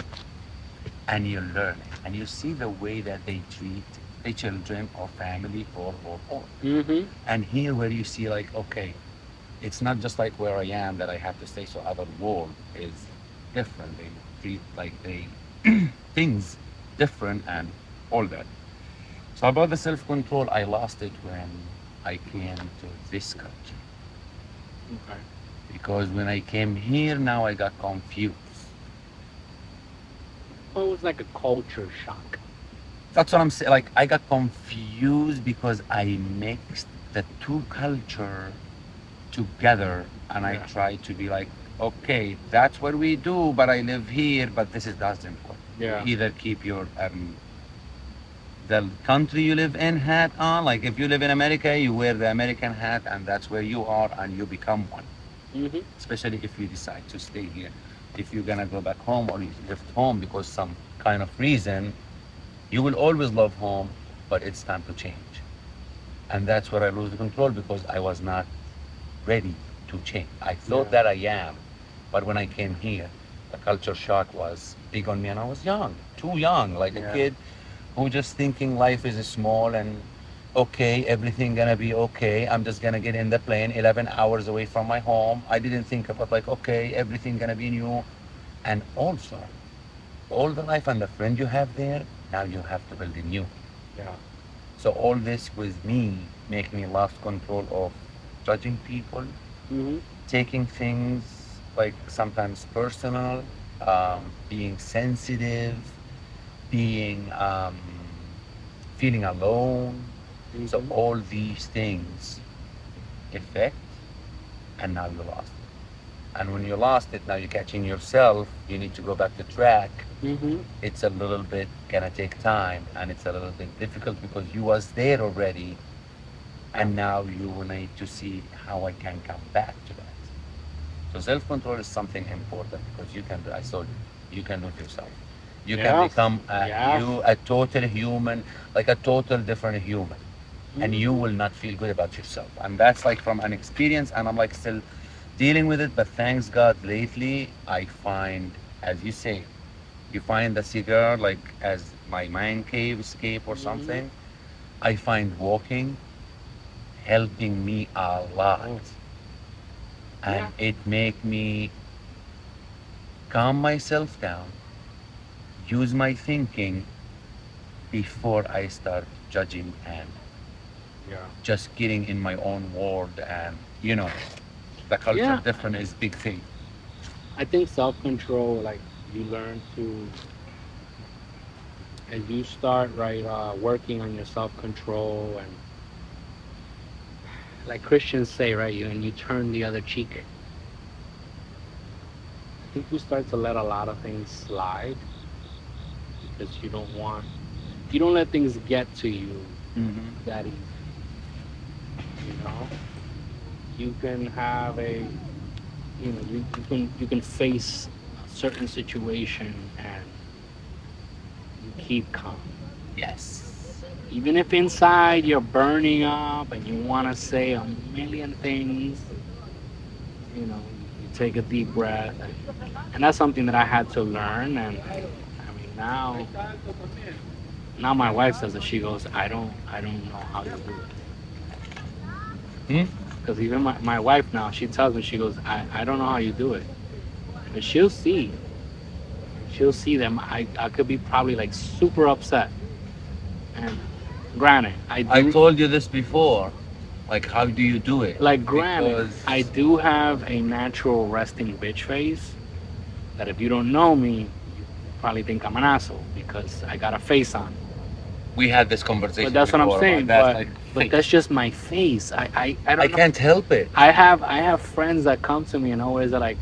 Speaker 2: and you learn it and you see the way that they treat the children or family or.
Speaker 3: Mm-hmm.
Speaker 2: And here where you see like, okay, it's not just like where I am that I have to stay. So other world is different. They treat like they things different and all that. So about the self control, I lost it when I came to this country
Speaker 3: Okay.
Speaker 2: because when I came here, now I got confused.
Speaker 3: Well, it was like a culture shock.
Speaker 2: That's what I'm saying. Like I got confused because I mixed the two culture together, and I
Speaker 3: Yeah.
Speaker 2: try to be like, okay, that's what we do, but I live here, but this is doesn't work.
Speaker 3: Yeah.
Speaker 2: You either keep your the country you live in hat on, like if you live in America, you wear the American hat, and that's where you are, and you become one.
Speaker 3: Mm-hmm.
Speaker 2: Especially if you decide to stay here. If you're gonna go back home or you left home because some kind of reason, you will always love home, but it's time to change. And that's where I lose the control because I was not ready to change. I thought
Speaker 3: Yeah.
Speaker 2: that I am, but when I came here, the culture shock was big on me, and I was young, too young, like a
Speaker 3: Yeah.
Speaker 2: kid who just thinking life is small and okay, everything gonna be okay. I'm just gonna get in the plane 11 hours away from my home. I didn't think about like okay, everything gonna be new, and also all the life and the friend you have there, now you have to build a new.
Speaker 3: Yeah.
Speaker 2: So all this with me make me lost control of judging people,
Speaker 3: Mm-hmm.
Speaker 2: taking things like sometimes personal,
Speaker 3: Yeah.
Speaker 2: being sensitive, being feeling alone. So
Speaker 3: Mm-hmm.
Speaker 2: all these things affect, and now you lost it. And when you lost it, now you're catching yourself. You need to go back to track.
Speaker 3: Mm-hmm.
Speaker 2: It's a little bit gonna take time, and it's a little bit difficult because you was there already,
Speaker 3: Yeah.
Speaker 2: and now you will need to see how I can come back to that. So self-control is something important because you can, I told you, you can lose yourself. You can
Speaker 3: Yeah.
Speaker 2: become
Speaker 3: Yeah.
Speaker 2: a total human, like a total different human, and you
Speaker 3: Mm-hmm.
Speaker 2: will not feel good about yourself. And that's like from an experience, and I'm like still dealing with it. But thanks God, lately I find, as you say, you find the cigar like as my mind cave escape or
Speaker 3: Mm-hmm.
Speaker 2: something. I find walking helping me a lot,
Speaker 3: Oh. Yeah.
Speaker 2: and it make me calm myself down, use my thinking before I start judging and
Speaker 3: Yeah.
Speaker 2: just getting in my own world. And the culture
Speaker 3: Yeah.
Speaker 2: different is big thing.
Speaker 3: I think self-control, like you learn to, as you start right, working on your self-control, and like Christians say, right, you turn the other cheek. I think you start to let a lot of things slide because you don't let things get to you
Speaker 2: Mm-hmm.
Speaker 3: that easy. You know, you can have you can face a certain situation and you keep calm.
Speaker 2: Yes.
Speaker 3: Even if inside you're burning up and you want to say a million things, you take a deep breath. And that's something that I had to learn. And I mean, now my wife says that she goes, I don't know how you do it.
Speaker 2: Hmm?
Speaker 3: Because even my wife now, she tells me, she goes, I don't know how you do it. But she'll see them. I could be probably like super upset. And granted,
Speaker 2: I told you this before. Like, how do you do it?
Speaker 3: like granted,
Speaker 2: Because
Speaker 3: I do have a natural resting bitch face that if you don't know me, you probably think I'm an asshole because I got a face on.
Speaker 2: we had this conversation
Speaker 3: But that's what I'm
Speaker 2: before
Speaker 3: saying.
Speaker 2: about that. Like,
Speaker 3: But that's just my face. I don't
Speaker 2: I
Speaker 3: know.
Speaker 2: can't help it.
Speaker 3: I have friends that come to me and always are like,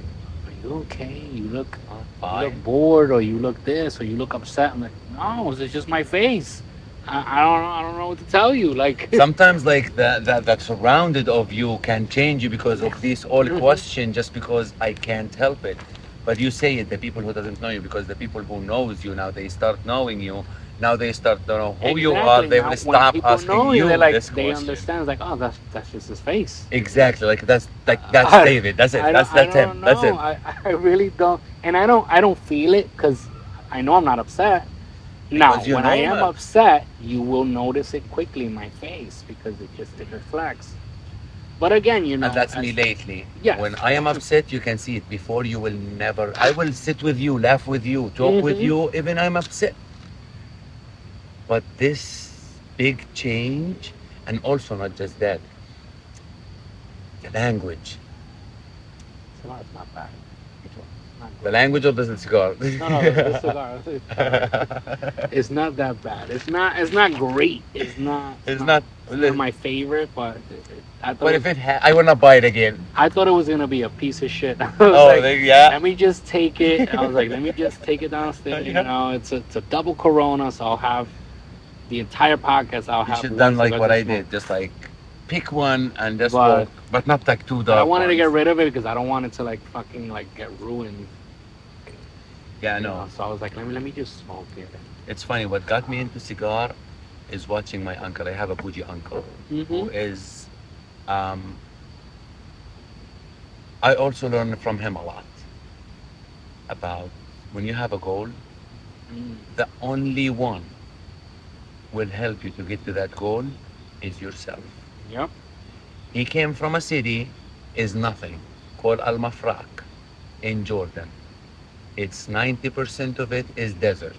Speaker 3: "Are you okay? You look
Speaker 2: Fine.
Speaker 3: bored, or you look this, or you look upset." I'm like, "No, it's just my face. I don't know what to tell you." Like
Speaker 2: Sometimes, like that surrounded of you can change you because of this all question. Just because I can't help it, but you say it. The people who doesn't know you, because the people who knows you now, they start knowing you. Now they start to know who you are.
Speaker 3: exactly.
Speaker 2: They
Speaker 3: Now
Speaker 2: will
Speaker 3: when
Speaker 2: stop
Speaker 3: people
Speaker 2: asking
Speaker 3: know you, they're
Speaker 2: you
Speaker 3: like
Speaker 2: this
Speaker 3: they
Speaker 2: question.
Speaker 3: understand. It's like, oh, that's just his face.
Speaker 2: Exactly. That's
Speaker 3: I,
Speaker 2: David. That's it.
Speaker 3: I don't, I
Speaker 2: That's him.
Speaker 3: don't
Speaker 2: That's
Speaker 3: know.
Speaker 2: him.
Speaker 3: I really don't, and I don't feel it because I know I'm not upset. Now,
Speaker 2: Because you're
Speaker 3: when I am
Speaker 2: normal.
Speaker 3: upset, you will notice it quickly in my face because it reflects. But again,
Speaker 2: And that's me lately.
Speaker 3: yes.
Speaker 2: When I am upset, you can see it. Before, you will never. I will sit with you, laugh with you, talk with you, even I'm upset. But this big change, and also not just that, the language.
Speaker 3: It's not bad.
Speaker 2: The language of the cigar.
Speaker 3: No, the cigar. It's not that bad. It's not great.
Speaker 2: It's not.
Speaker 3: It's not my favorite, but
Speaker 2: But if I wanna buy it again.
Speaker 3: I thought it was gonna be a piece of shit. I was
Speaker 2: Oh,
Speaker 3: like,
Speaker 2: yeah.
Speaker 3: let me just take it. I was like, let me just take it downstairs.
Speaker 2: Yeah.
Speaker 3: It's a double Corona, so I'll have the entire podcast. I'll
Speaker 2: You
Speaker 3: have
Speaker 2: should
Speaker 3: one
Speaker 2: done like
Speaker 3: cigar
Speaker 2: what
Speaker 3: to
Speaker 2: I
Speaker 3: smoke.
Speaker 2: did, just like pick one and just
Speaker 3: But-
Speaker 2: walk, but not like two
Speaker 3: But I
Speaker 2: dark
Speaker 3: wanted to
Speaker 2: ones.
Speaker 3: get rid of it because I don't want it to like fucking like get ruined.
Speaker 2: Yeah, I
Speaker 3: you
Speaker 2: know.
Speaker 3: So I was like, let me just smoke it.
Speaker 2: It's funny. What got me into cigar is watching my uncle. I have a bougie uncle who is. Um, I also learned from him a lot about when you have a goal, the only one will help you to get to that goal is yourself.
Speaker 3: Yep.
Speaker 2: He came from a city is nothing called Al Mafraq in Jordan. It's 90% of it is desert.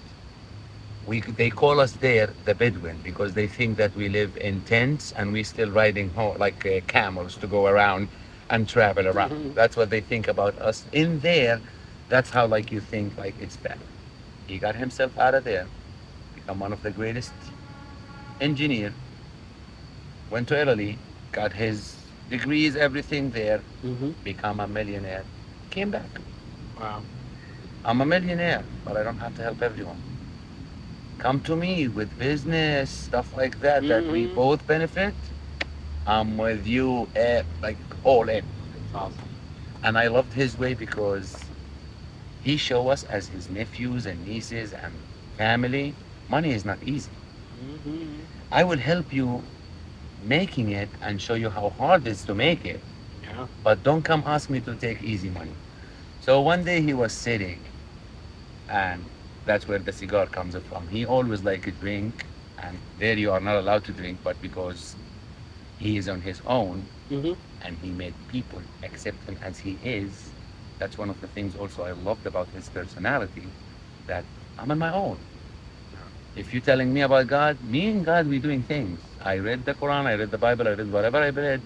Speaker 2: They call us there the Bedouin because they think that we live in tents and we still riding like camels to go around and travel around. That's what they think about us. In there, that's how like you think like it's bad. He got himself out of there, become one of the greatest engineer, went to Italy, got his degrees, everything there, become a millionaire, came back.
Speaker 3: Wow.
Speaker 2: I'm a millionaire, but I don't have to help everyone. Come to me with business, stuff like that, that we both benefit. I'm with you, like all in.
Speaker 3: That's awesome.
Speaker 2: And I loved his way because he showed us as his nephews and nieces and family, money is not easy. I will help you making it and show you how hard it is to make it.
Speaker 3: Yeah.
Speaker 2: But don't come ask me to take easy money. So one day he was sitting, and that's where the cigar comes from. He always liked to drink, and there you are not allowed to drink, but because he is on his own and he made people accept him as he is, that's one of the things also I loved about his personality, that I'm on my own. If you're telling me about God, me and God, we're doing things. I read the Quran, I read the Bible, I read whatever I read.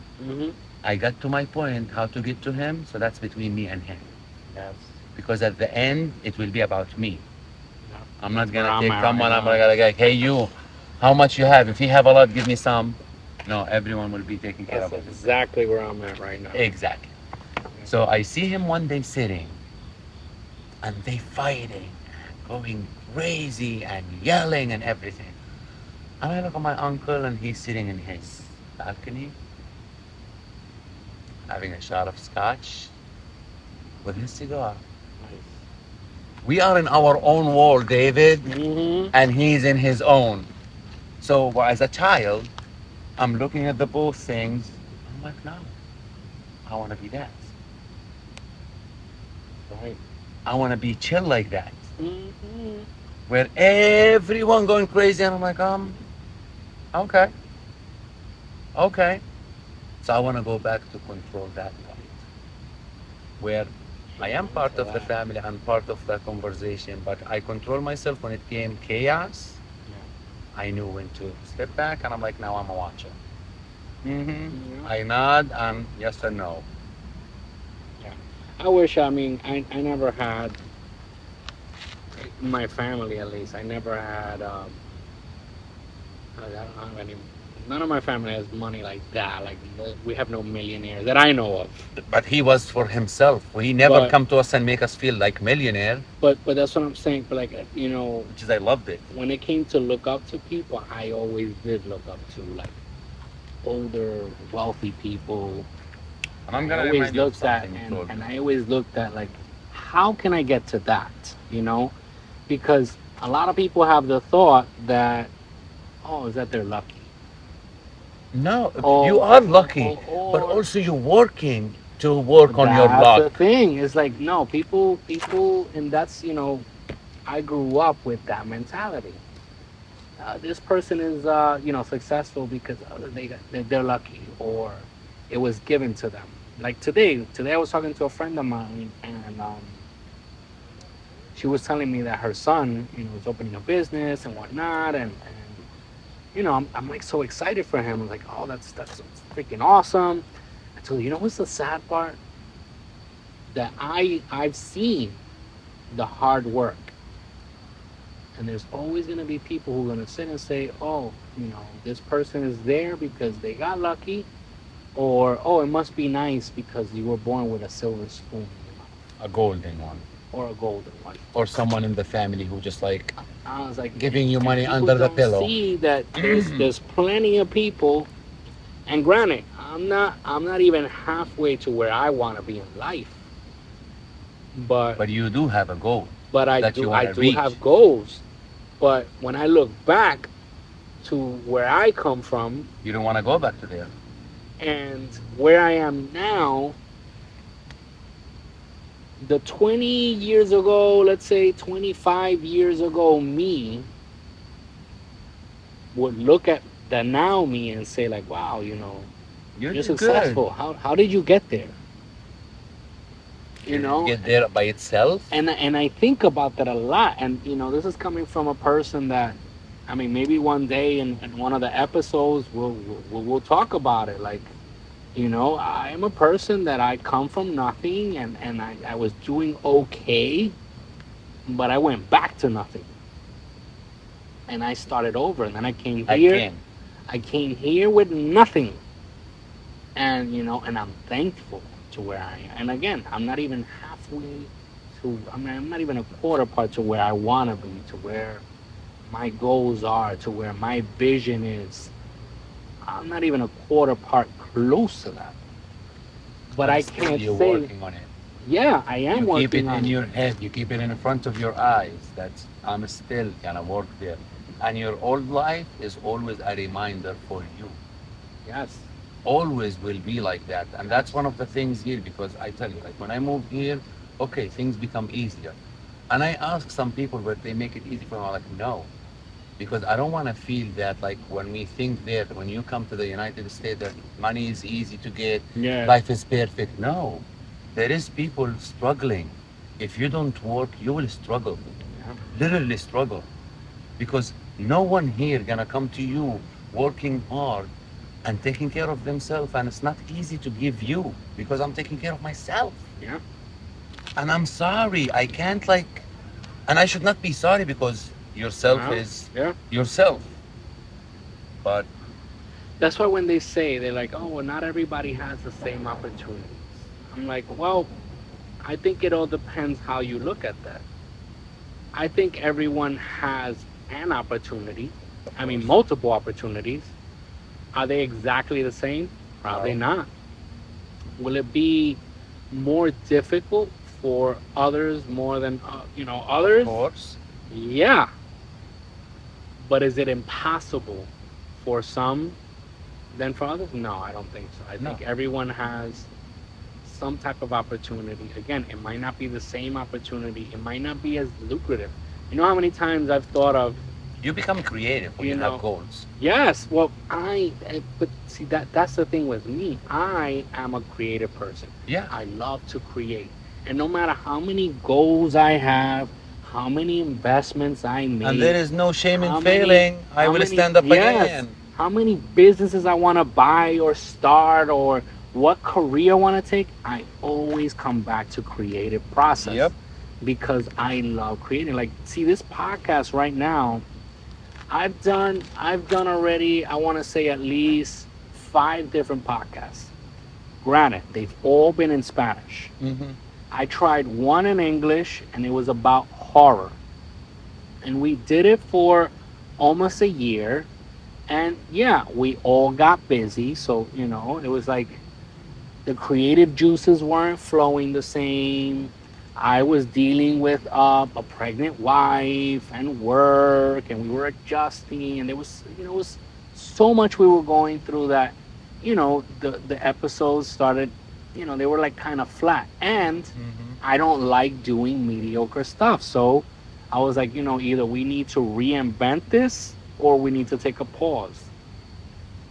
Speaker 2: I got to my point, how to get to him, so that's between me and him.
Speaker 3: Yes.
Speaker 2: Because at the end, it will be about me.
Speaker 3: Yeah.
Speaker 2: I'm not
Speaker 3: Where
Speaker 2: gonna
Speaker 3: I'm
Speaker 2: take
Speaker 3: at
Speaker 2: someone,
Speaker 3: right
Speaker 2: I'm
Speaker 3: now.
Speaker 2: gonna like, hey you, how much you have? If you have a lot, give me some. No, everyone will be taken care
Speaker 3: That's
Speaker 2: of.
Speaker 3: exactly where I'm at right now.
Speaker 2: Exactly. So I see him one day sitting, and they fighting, going crazy and yelling and everything. And I look at my uncle, and he's sitting in his balcony, having a shot of scotch with his cigar.
Speaker 3: Nice.
Speaker 2: We are in our own world, David,
Speaker 3: Mm-hmm.
Speaker 2: and he's in his own. So as a child, I'm looking at the both things. I'm like, no, I want to be that.
Speaker 3: Right.
Speaker 2: I want to be chill like that,
Speaker 3: Mm-hmm.
Speaker 2: where everyone going crazy, and I'm like, okay, okay. So I want to go back to control that part, where I am
Speaker 3: Amen
Speaker 2: part
Speaker 3: to
Speaker 2: of the
Speaker 3: that.
Speaker 2: family and part of the conversation, but I control myself when it came chaos.
Speaker 3: Yeah.
Speaker 2: I knew when to step back, and I'm like, now I'm a watcher. Mm-hmm.
Speaker 3: Yeah.
Speaker 2: I nod and yes or no.
Speaker 3: Yeah. I wish. I mean, I never had my family at least. I never had. I don't have any. None of my family has money like that. Like we have no millionaires that I know of.
Speaker 2: But he was for himself. He never
Speaker 3: But
Speaker 2: come to us and make us feel like millionaire,
Speaker 3: but that's what I'm saying. But like
Speaker 2: which is I loved it.
Speaker 3: when it came to look up to people, I always did look up to like older, wealthy people.
Speaker 2: And I'm
Speaker 3: I
Speaker 2: gonna
Speaker 3: always
Speaker 2: remind you of
Speaker 3: looked at
Speaker 2: something you told me.
Speaker 3: and I always looked at like, how can I get to that? Because a lot of people have the thought that, oh, is that they're lucky.
Speaker 2: No, you
Speaker 3: Oh,
Speaker 2: are lucky, but
Speaker 3: or
Speaker 2: also you're working to work on your
Speaker 3: that's
Speaker 2: luck.
Speaker 3: the thing. It's like no people, and that's I grew up with that mentality. This person is successful because they're lucky or it was given to them. Like today I was talking to a friend of mine and she was telling me that her son was opening a business and whatnot and I'm like so excited for him. I'm like, oh, that's freaking awesome. I told you know what's the sad part, that I've seen the hard work. And there's always going to be people who are going to sit and say, oh, this person is there because they got lucky, or, oh, it must be nice because you were born with a silver spoon in your mouth,
Speaker 2: A golden one.
Speaker 3: or a golden one.
Speaker 2: Or someone in the family who just like
Speaker 3: I was like,
Speaker 2: giving you
Speaker 3: and
Speaker 2: money
Speaker 3: people
Speaker 2: under the
Speaker 3: don't
Speaker 2: pillow.
Speaker 3: see that there's plenty of people. And granted, I'm not even halfway to where I want to be in life,
Speaker 2: But you do have a goal
Speaker 3: but I
Speaker 2: that you
Speaker 3: do
Speaker 2: want
Speaker 3: I
Speaker 2: to
Speaker 3: do
Speaker 2: reach.
Speaker 3: have goals. But when I look back to where I come from
Speaker 2: You don't want to go back to there.
Speaker 3: and where I am now, the 20 years ago, let's say 25 years ago, me would look at the now me and say like, wow,
Speaker 2: You
Speaker 3: you're
Speaker 2: did good.
Speaker 3: successful. How did you get there?
Speaker 2: Did it get there by itself?
Speaker 3: And I think about that a lot. And this is coming from a person that, I mean, maybe one day in one of the episodes we'll talk about it. Like, I am a person that I come from nothing, and I was doing okay, but I went back to nothing, and I started over, and then I came here.
Speaker 2: Again.
Speaker 3: I came here with nothing, and and I'm thankful to where I am. And again, I'm not even halfway to. I mean, I'm not even a quarter part to where I want to be, to where my goals are, to where my vision is. I'm not even a quarter part close to that. But I
Speaker 2: Still
Speaker 3: can't
Speaker 2: you're
Speaker 3: say,
Speaker 2: working on it.
Speaker 3: yeah, I am
Speaker 2: You keep it
Speaker 3: working on
Speaker 2: in
Speaker 3: it.
Speaker 2: your head. You keep it in front of your eyes. That I'm still gonna work there. And your old life is always a reminder for you.
Speaker 3: Yes.
Speaker 2: Always will be like that. And that's one of the things here because I tell you, like when I moved here, okay, things become easier. And I ask some people, but they make it easy for me. I'm like, no, because I don't want to feel that like when we think that when you come to the United States that money is easy to get,
Speaker 3: Yeah.
Speaker 2: life is perfect. No, there is people struggling. If you don't work, you will struggle,
Speaker 3: Yeah.
Speaker 2: literally struggle, because no one here gonna come to you working hard and taking care of themselves, and it's not easy to give you because I'm taking care of myself,
Speaker 3: Yeah.
Speaker 2: and I'm sorry I can't like, and I should not be sorry because yourself is
Speaker 3: Yeah.
Speaker 2: yourself. But
Speaker 3: That's why when they say, they're like, oh, well, not everybody has the same opportunities. I'm like, well, I think it all depends how you look at that. I think everyone has an opportunity. I mean, multiple opportunities. Are they exactly the same? Probably
Speaker 2: No.
Speaker 3: not. Will it be more difficult for others more than others.
Speaker 2: Of course.
Speaker 3: Yeah, but is it impossible for some than for others? No, I don't think so. I
Speaker 2: No.
Speaker 3: think everyone has some type of opportunity. Again, it might not be the same opportunity. It might not be as lucrative. You know how many times I've thought of,
Speaker 2: You become creative when
Speaker 3: you
Speaker 2: you
Speaker 3: know,
Speaker 2: have goals.
Speaker 3: yes, well, but see that's the thing with me. I am a creative person.
Speaker 2: Yeah.
Speaker 3: I love to create. And no matter how many goals I have, how many investments I make,
Speaker 2: And there is no shame in
Speaker 3: how
Speaker 2: failing. I
Speaker 3: how
Speaker 2: will
Speaker 3: many,
Speaker 2: stand up
Speaker 3: yes,
Speaker 2: again.
Speaker 3: how many businesses I want to buy or start or what career I want to take, I always come back to creative process.
Speaker 2: Yep.
Speaker 3: Because I love creating. Like, see, this podcast right now, I've done already, I want to say at least 5 different podcasts. Granted, they've all been in Spanish.
Speaker 2: Mm-hmm.
Speaker 3: I tried one in English and it was about horror. And we did it for almost a year. And yeah, we all got busy. So, it was like the creative juices weren't flowing the same. I was dealing with a pregnant wife and work, and we were adjusting, and there was, it was so much we were going through that, the episodes started, they were like kind of flat. And
Speaker 2: Mm-hmm.
Speaker 3: I don't like doing mediocre stuff. So I was like, either we need to reinvent this or we need to take a pause.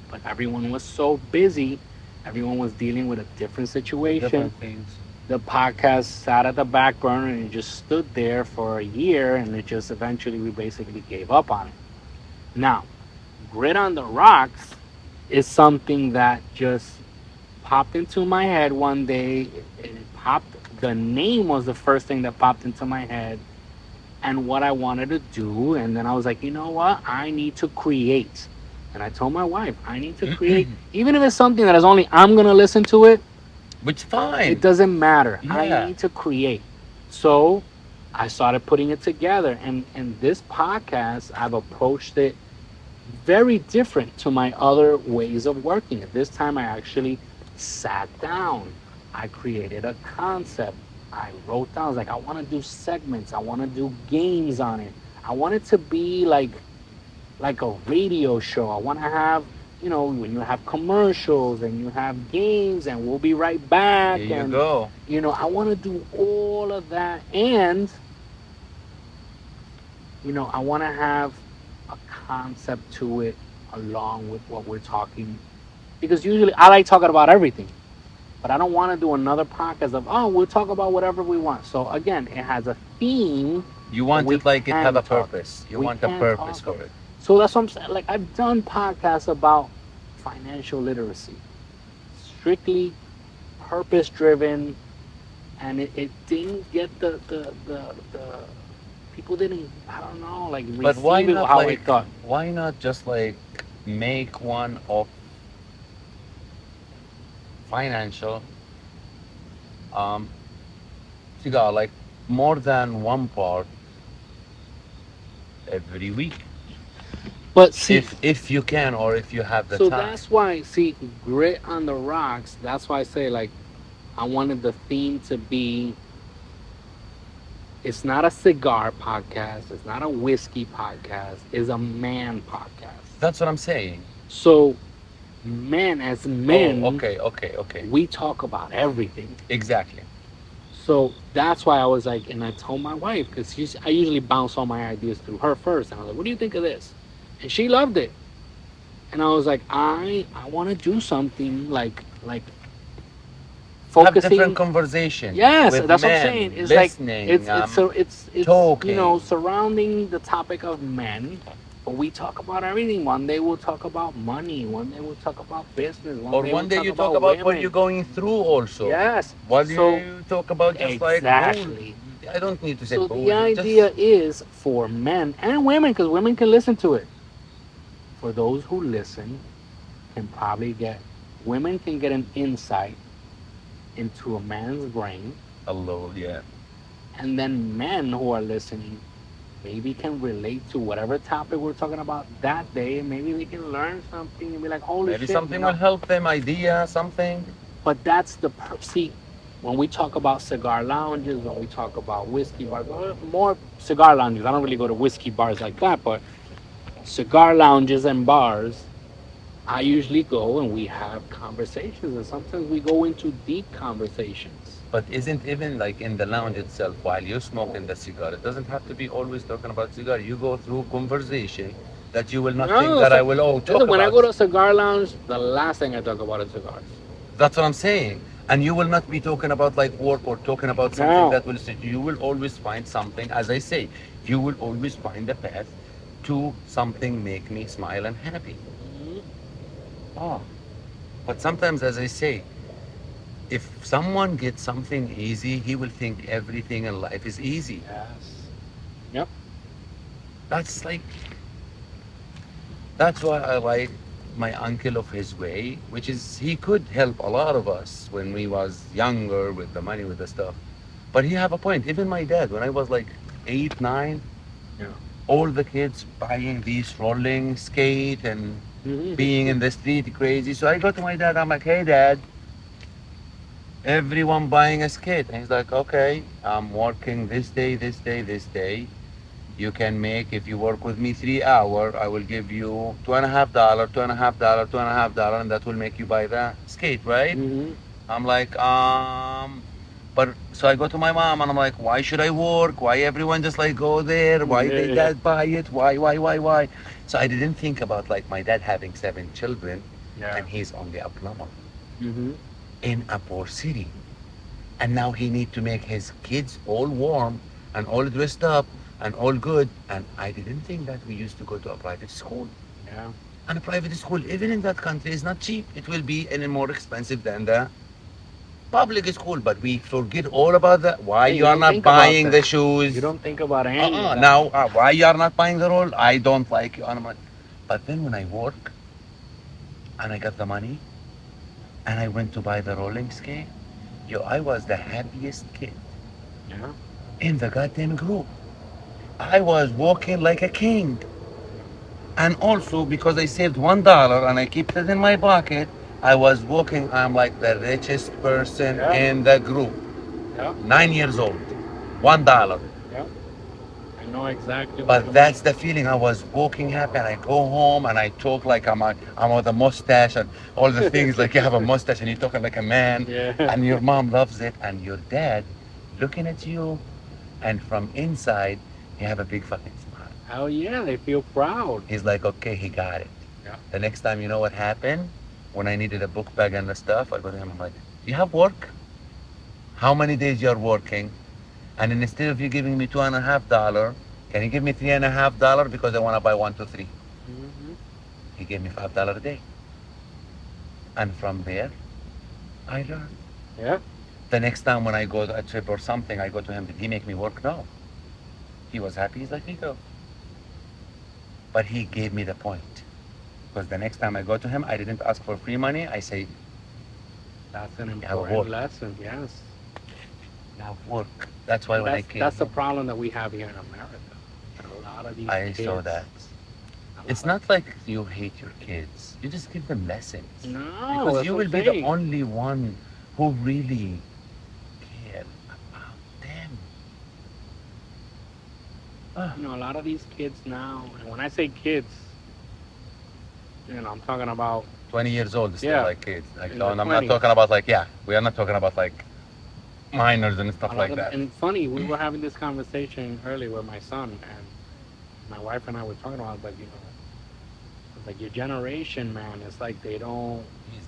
Speaker 3: But everyone was so busy. Everyone was dealing with a different situation.
Speaker 2: Different things.
Speaker 3: The podcast sat at the back burner and it just stood there for a year, and it just eventually we basically gave up on it. Now, Grit on the Rocks is something that just popped into my head one day. It popped. The name was the first thing that popped into my head, and what I wanted to do. And then I was like, you know what? I need to create. And I told my wife, I need to create, even if it's something that is only I'm gonna listen to it.
Speaker 2: Which fine.
Speaker 3: It doesn't matter.
Speaker 2: Yeah.
Speaker 3: I need to create. So I started putting it together. And this podcast, I've approached it very different to my other ways of working. At this time, I actually sat down. I created a concept. I wrote down, I was like, I want to do segments. I want to do games on it. I want it to be like a radio show. I want to have, when you have commercials and you have games, and we'll be right back.
Speaker 2: Here you
Speaker 3: and
Speaker 2: go.
Speaker 3: I want to do all of that. And I want to have a concept to it along with what we're talking, because usually I like talking about everything, but I don't want to do another podcast of, we'll talk about whatever we want. So again, it has a theme.
Speaker 2: You want it like it have a purpose. You want a purpose for it.
Speaker 3: So that's what I'm saying. Like, I've done podcasts about financial literacy, strictly purpose driven, and it didn't get the people didn't, I don't know, like,
Speaker 2: But why
Speaker 3: receive it
Speaker 2: not
Speaker 3: how I
Speaker 2: like
Speaker 3: thought.
Speaker 2: why not just like make one of financial cigar, like more than one part every week,
Speaker 3: But see,
Speaker 2: if you can, or if you have the
Speaker 3: so
Speaker 2: time.
Speaker 3: that's why, see, Grit on the Rocks, that's why I say, like, I wanted the theme to be, it's not a cigar podcast, it's not a whiskey podcast, it's a man podcast.
Speaker 2: That's what I'm saying.
Speaker 3: So, men, as men,
Speaker 2: Okay.
Speaker 3: we talk about everything.
Speaker 2: Exactly.
Speaker 3: So that's why I was like, and I told my wife, because I usually bounce all my ideas through her first. And I was like, what do you think of this? And she loved it. And I was like, I want to do something like focusing.
Speaker 2: Have different conversation.
Speaker 3: Yes,
Speaker 2: with
Speaker 3: that's
Speaker 2: men,
Speaker 3: what I'm saying. It's
Speaker 2: listening,
Speaker 3: like it's
Speaker 2: talking.
Speaker 3: surrounding the topic of men. But we talk about everything. One day we'll talk about money. One day we'll talk about business.
Speaker 2: One day you talk about what you're going through also.
Speaker 3: Yes.
Speaker 2: What you talk about just
Speaker 3: exactly.
Speaker 2: Like, I don't need to say
Speaker 3: so
Speaker 2: bull,
Speaker 3: the idea is for men and women, because women can listen to it. For those who listen, women can get an insight into a man's brain.
Speaker 2: Hello, yeah.
Speaker 3: And then men who are listening maybe can relate to whatever topic we're talking about that day. Maybe they can learn something and be like, holy shit.
Speaker 2: Maybe something will help them, idea, something.
Speaker 3: But that's see, when we talk about cigar lounges, when we talk about whiskey bars, more cigar lounges. I don't really go to whiskey bars like that, but cigar lounges and bars, I usually go and we have conversations, and sometimes we go into deep conversations.
Speaker 2: But isn't even like in the lounge itself, while you're smoking the cigar, it doesn't have to be always talking about cigar. You go through conversation that you will not think
Speaker 3: No,
Speaker 2: that I
Speaker 3: so,
Speaker 2: will talk
Speaker 3: listen, when I
Speaker 2: about.
Speaker 3: go to a cigar lounge, the last thing I talk about is cigars.
Speaker 2: That's what I'm saying. And you will not be talking about like work or talking about something
Speaker 3: No.
Speaker 2: that will sit. You will always find something, as I say, you will always find a path to something make me smile and happy. Oh. But sometimes, as I say, if someone gets something easy, he will think everything in life is easy.
Speaker 3: Yes. Yep.
Speaker 2: That's like, that's why I like my uncle of his way, which is he could help a lot of us when we was younger with the money, with the stuff. But he have a point. Even my dad, when I was like 8, 9,
Speaker 3: Yeah.
Speaker 2: all the kids buying these rolling skate and being in the street crazy. So I go to my dad, I'm like, hey dad, everyone buying a skate. And he's like, okay, I'm working this day, this day, this day. You can make, if you work with me 3 hours, I will give you $2.50, $2.50, $2.50, and that will make you buy the skate, right? I'm like, but so I go to my mom and I'm like, why should I work? Why everyone just like go there? Why they dad buy it? Why? So I didn't think about like my dad having 7 children, and he's only a plumber in a poor city, and now he need to make his kids all warm and all dressed up and all good. And I didn't think that we used to go to a private school.
Speaker 3: Yeah.
Speaker 2: And a private school, even in that country, is not cheap. It will be any more expensive than the public school. But we forget all about that. Why you are not buying the shoes?
Speaker 3: You don't think about any of that.
Speaker 2: Now, why you are not buying the roll? I don't like you. And I'm like, but then when I work and I got the money and I went to buy the rolling skate, yo, I was the happiest kid
Speaker 3: Yeah.
Speaker 2: in the goddamn group. I was walking like a king. And also because I saved $1 and I kept it in my pocket, I was walking, I'm like the richest person in the group.
Speaker 3: Yeah.
Speaker 2: 9 years old. $1.
Speaker 3: Yeah. I know exactly what
Speaker 2: But
Speaker 3: you
Speaker 2: that's the feeling. I was walking happy, and I go home and I talk like I'm with a mustache and all the things. Like you have a mustache and you're talking like a man.
Speaker 3: Yeah.
Speaker 2: And your mom loves it, and your dad looking at you, and from inside, you have a big fucking smile.
Speaker 3: Hell yeah, they feel proud.
Speaker 2: He's like, okay, he got it.
Speaker 3: Yeah.
Speaker 2: The next time, you know what happened? When I needed a book bag and the stuff, I go to him, I'm like, you have work? How many days you're working? And then instead of you giving me $2.50, can you give me $3.50 because I want to buy 1, 2, 3? He gave me $5 a day. And from there, I learned.
Speaker 3: Yeah.
Speaker 2: The next time when I go to a trip or something, I go to him, did he make me work? No. He was happy, he's like, you go. But he gave me the point. Because the next time I go to him, I didn't ask for free money. I say,
Speaker 3: that's an
Speaker 2: have
Speaker 3: important
Speaker 2: work.
Speaker 3: lesson, yes.
Speaker 2: You have work. That's why when I came.
Speaker 3: That's the problem that we have here in America. A lot of these
Speaker 2: I
Speaker 3: kids.
Speaker 2: saw that. It's not like you hate your kids. You just give them lessons.
Speaker 3: No,
Speaker 2: because you will be the only one who really care about them.
Speaker 3: You know, a lot of these kids now, and when I say kids, you know, I'm talking about
Speaker 2: 20 years old, still like kids. Like,
Speaker 3: In
Speaker 2: no,
Speaker 3: the
Speaker 2: I'm not
Speaker 3: 20s.
Speaker 2: talking about like, we are not talking about like minors and stuff like that.
Speaker 3: And funny, we were having this conversation earlier with my son, and my wife and I were talking about, like, you know, it's like your generation, man, it's like
Speaker 2: He's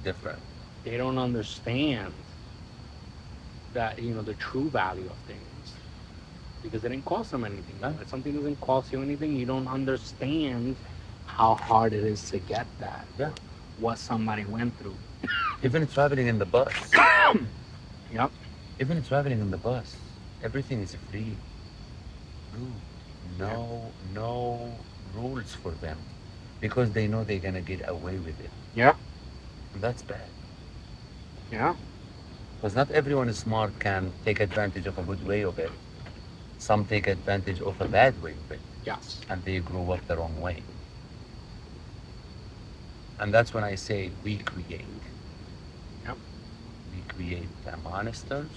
Speaker 2: different.
Speaker 3: they don't understand that, you know, the true value of things. Because it didn't cost them anything.
Speaker 2: No.
Speaker 3: If something doesn't cost you anything, you don't understand how hard it is to get that.
Speaker 2: Yeah.
Speaker 3: What somebody went through.
Speaker 2: Even traveling in the bus.
Speaker 3: Yep.
Speaker 2: Even traveling in the bus, everything is free. No rules for them. Because they know they're gonna get away with it.
Speaker 3: Yeah.
Speaker 2: And that's bad.
Speaker 3: Yeah.
Speaker 2: Because not everyone is smart can take advantage of a good way of it. Some take advantage of a bad way of it.
Speaker 3: Yes.
Speaker 2: And they grew up the wrong way. And that's when I say we create.
Speaker 3: Yep.
Speaker 2: We
Speaker 4: create the monsters,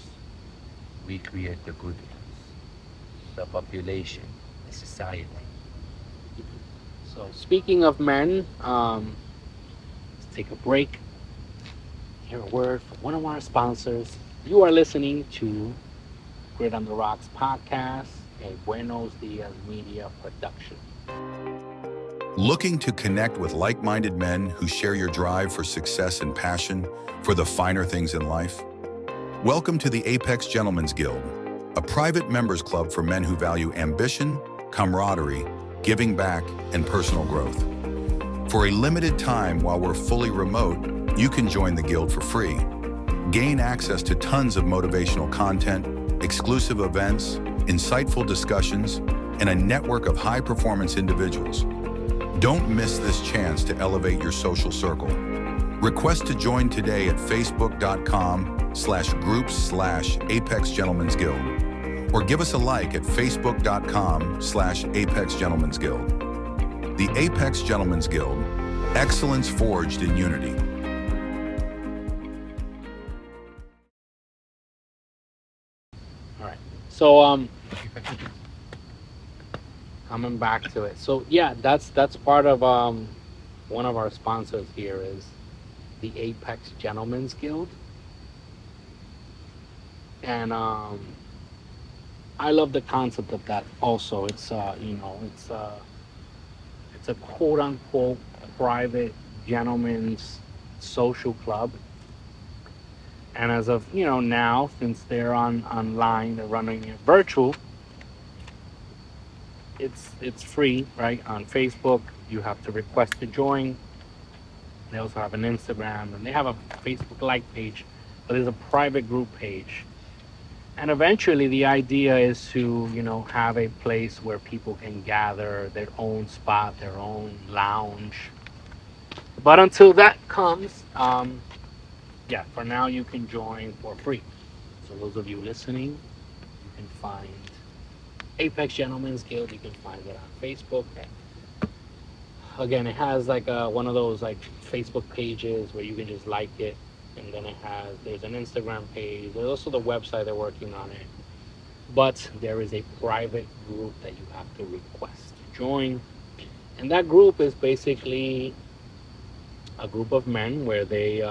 Speaker 4: we create the good ones, the population, the society.
Speaker 3: So speaking of men, let's take a break. Hear a word from one of our sponsors. You are listening to Grid on the Rocks podcast, a Buenos Dias media production.
Speaker 5: Looking to connect with like-minded men who share your drive for success and passion for the finer things in life? Welcome to the Apex Gentlemen's Guild, a private members club for men who value ambition, camaraderie, giving back, and personal growth. For a limited time while we're fully remote, you can join the guild for free. Gain access to tons of motivational content, exclusive events, insightful discussions, and a network of high-performance individuals. Don't miss this chance to elevate your social circle. Request to join today at facebook.com/groups/Apex Gentlemen's Guild, or give us a like at facebook.com/Apex Gentlemen's Guild. The Apex Gentlemen's Guild, excellence forged in unity.
Speaker 3: All right. So coming back to it. So yeah, that's part of one of our sponsors here is the Apex Gentlemen's Guild. And I love the concept of that also. It's it's a quote unquote private gentlemen's social club. And as of now, since they're online, they're running it virtual. It's free, right? On Facebook, you have to request to join. They also have an Instagram, and they have a Facebook like page, but there's a private group page. And eventually, the idea is to have a place where people can gather, their own spot, their own lounge. But until that comes, for now you can join for free. So those of you listening, you can find Apex Gentlemen's Guild. You can find it on Facebook. Again, it has like one of those like Facebook pages where you can just like it, and then there's an Instagram page. There's also the website. They're working on it, but there is a private group that you have to request to join, and that group is basically a group of men where they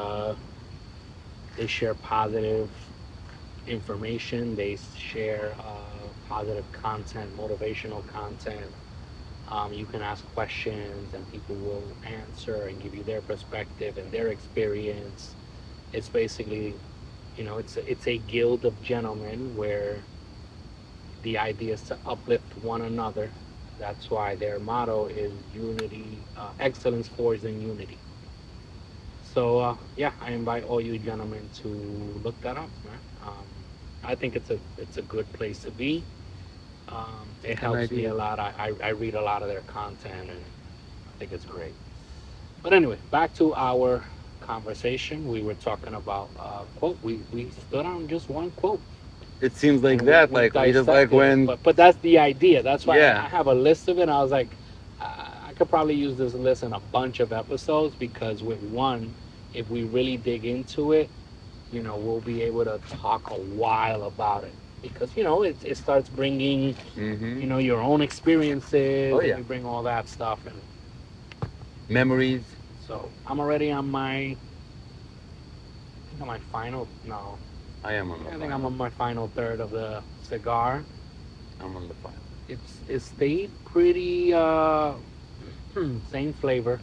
Speaker 3: share positive information. They share positive content, motivational content. You can ask questions and people will answer and give you their perspective and their experience. It's basically, it's a guild of gentlemen where the idea is to uplift one another. That's why their motto is unity, excellence forged in unity. So I invite all you gentlemen to look that up, man. I think it's a good place to be. It helps me a lot. I read a lot of their content, and I think it's great. But anyway, back to our conversation. We were talking about quote. We stood on just one quote.
Speaker 2: It seems like that, like just like when.
Speaker 3: But that's the idea. That's why
Speaker 2: Yeah.
Speaker 3: I have a list of it. And I was like, I could probably use this list in a bunch of episodes because with one, if we really dig into it, we'll be able to talk a while about it. Because it starts bringing your own experiences.
Speaker 2: Oh, yeah.
Speaker 3: You bring all that stuff and
Speaker 2: Memories.
Speaker 3: so I'm already on my final. No,
Speaker 2: I am on the
Speaker 3: I think
Speaker 2: final.
Speaker 3: I'm on my final third of the cigar.
Speaker 2: I'm on the final.
Speaker 3: It stayed pretty same flavor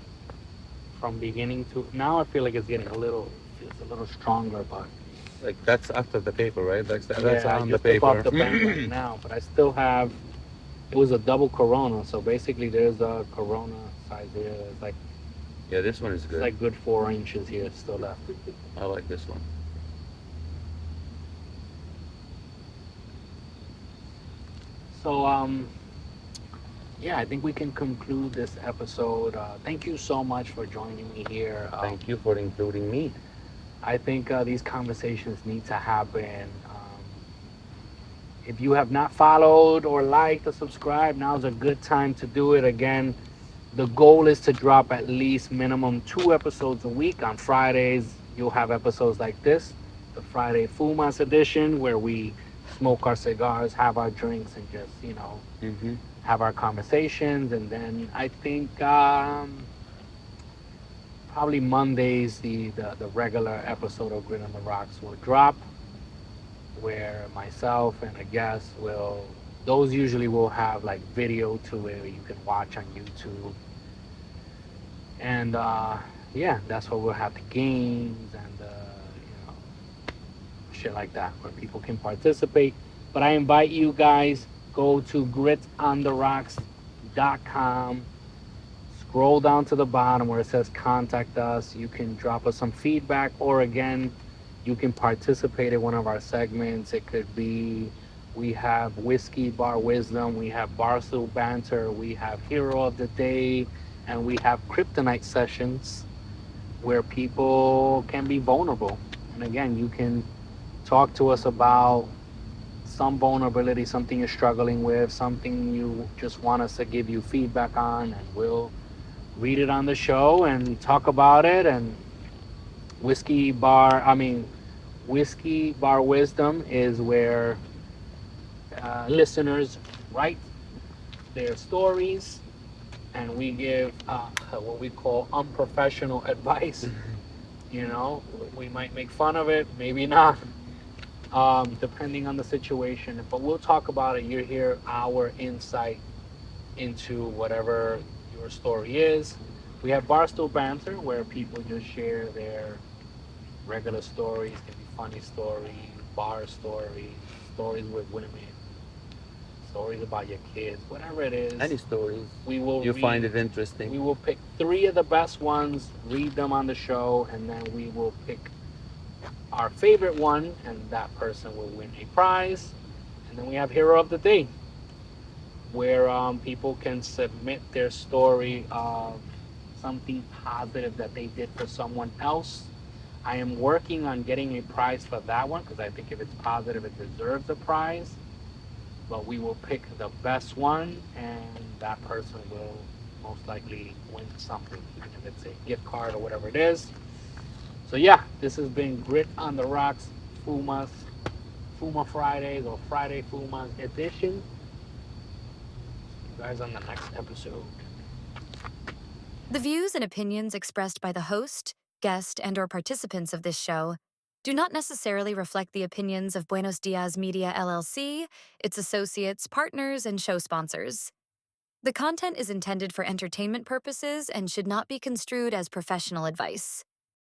Speaker 3: from beginning to now. I feel like it's getting a little stronger, but.
Speaker 2: Like that's after the paper, right? That's
Speaker 3: Yeah,
Speaker 2: on the
Speaker 3: just
Speaker 2: paper.
Speaker 3: above the band right now, but I still have. It was a double Corona, so basically there's a Corona size here. It's like
Speaker 2: Yeah, this one is good.
Speaker 3: it's like good 4 inches here still left.
Speaker 2: I like this one.
Speaker 3: So I think we can conclude this episode. Thank you so much for joining me here.
Speaker 2: Thank you for including me.
Speaker 3: I think these conversations need to happen. If you have not followed or liked or subscribed, now's a good time to do it. Again, the goal is to drop at least minimum 2 episodes a week. On Fridays, you'll have episodes like this. the Friday Fumas edition, where we smoke our cigars, have our drinks, and just, have our conversations. And then I think probably Mondays, the regular episode of Grit on the Rocks will drop, where myself and a guest those usually will have like video to it you can watch on YouTube. And yeah, that's where we'll have the games and shit like that, where people can participate. But I invite you guys, go to gritsontherocks.com, scroll down to the bottom where it says contact us. You can drop us some feedback, or again, you can participate in one of our segments. It could be, we have Whiskey Bar Wisdom, we have Barstool Banter, we have Hero of the Day, and we have Kryptonite Sessions, where people can be vulnerable. And again, you can talk to us about some vulnerability, something you're struggling with, something you just want us to give you feedback on, and we'll read it on the show and talk about it. And Whiskey Bar Wisdom is where listeners write their stories, and we give what we call unprofessional advice. We might make fun of it, maybe not, depending on the situation. But we'll talk about it. You hear our insight into whatever your story is. We have Barstool Banter, where people just share their regular stories. Can be funny stories, bar stories, stories with women, stories about your kids, whatever it is.
Speaker 4: Any stories
Speaker 3: we will
Speaker 4: find it interesting.
Speaker 3: We will pick 3 of the best ones, read them on the show, and then we will pick our favorite one, and that person will win a prize. And then we have Hero of the Day, where people can submit their story of something positive that they did for someone else. I am working on getting a prize for that one, because I think if it's positive, it deserves a prize. But we will pick the best one, and that person will most likely win something, even if it's a gift card or whatever it is. So yeah, this has been Grit on the Rocks Fuma Fridays, or Friday Fumas edition. See you guys on the next episode.
Speaker 6: The views and opinions expressed by the host, guest, and/or participants of this show do not necessarily reflect the opinions of Buenos Dias Media LLC, its associates, partners, and show sponsors. The content is intended for entertainment purposes and should not be construed as professional advice.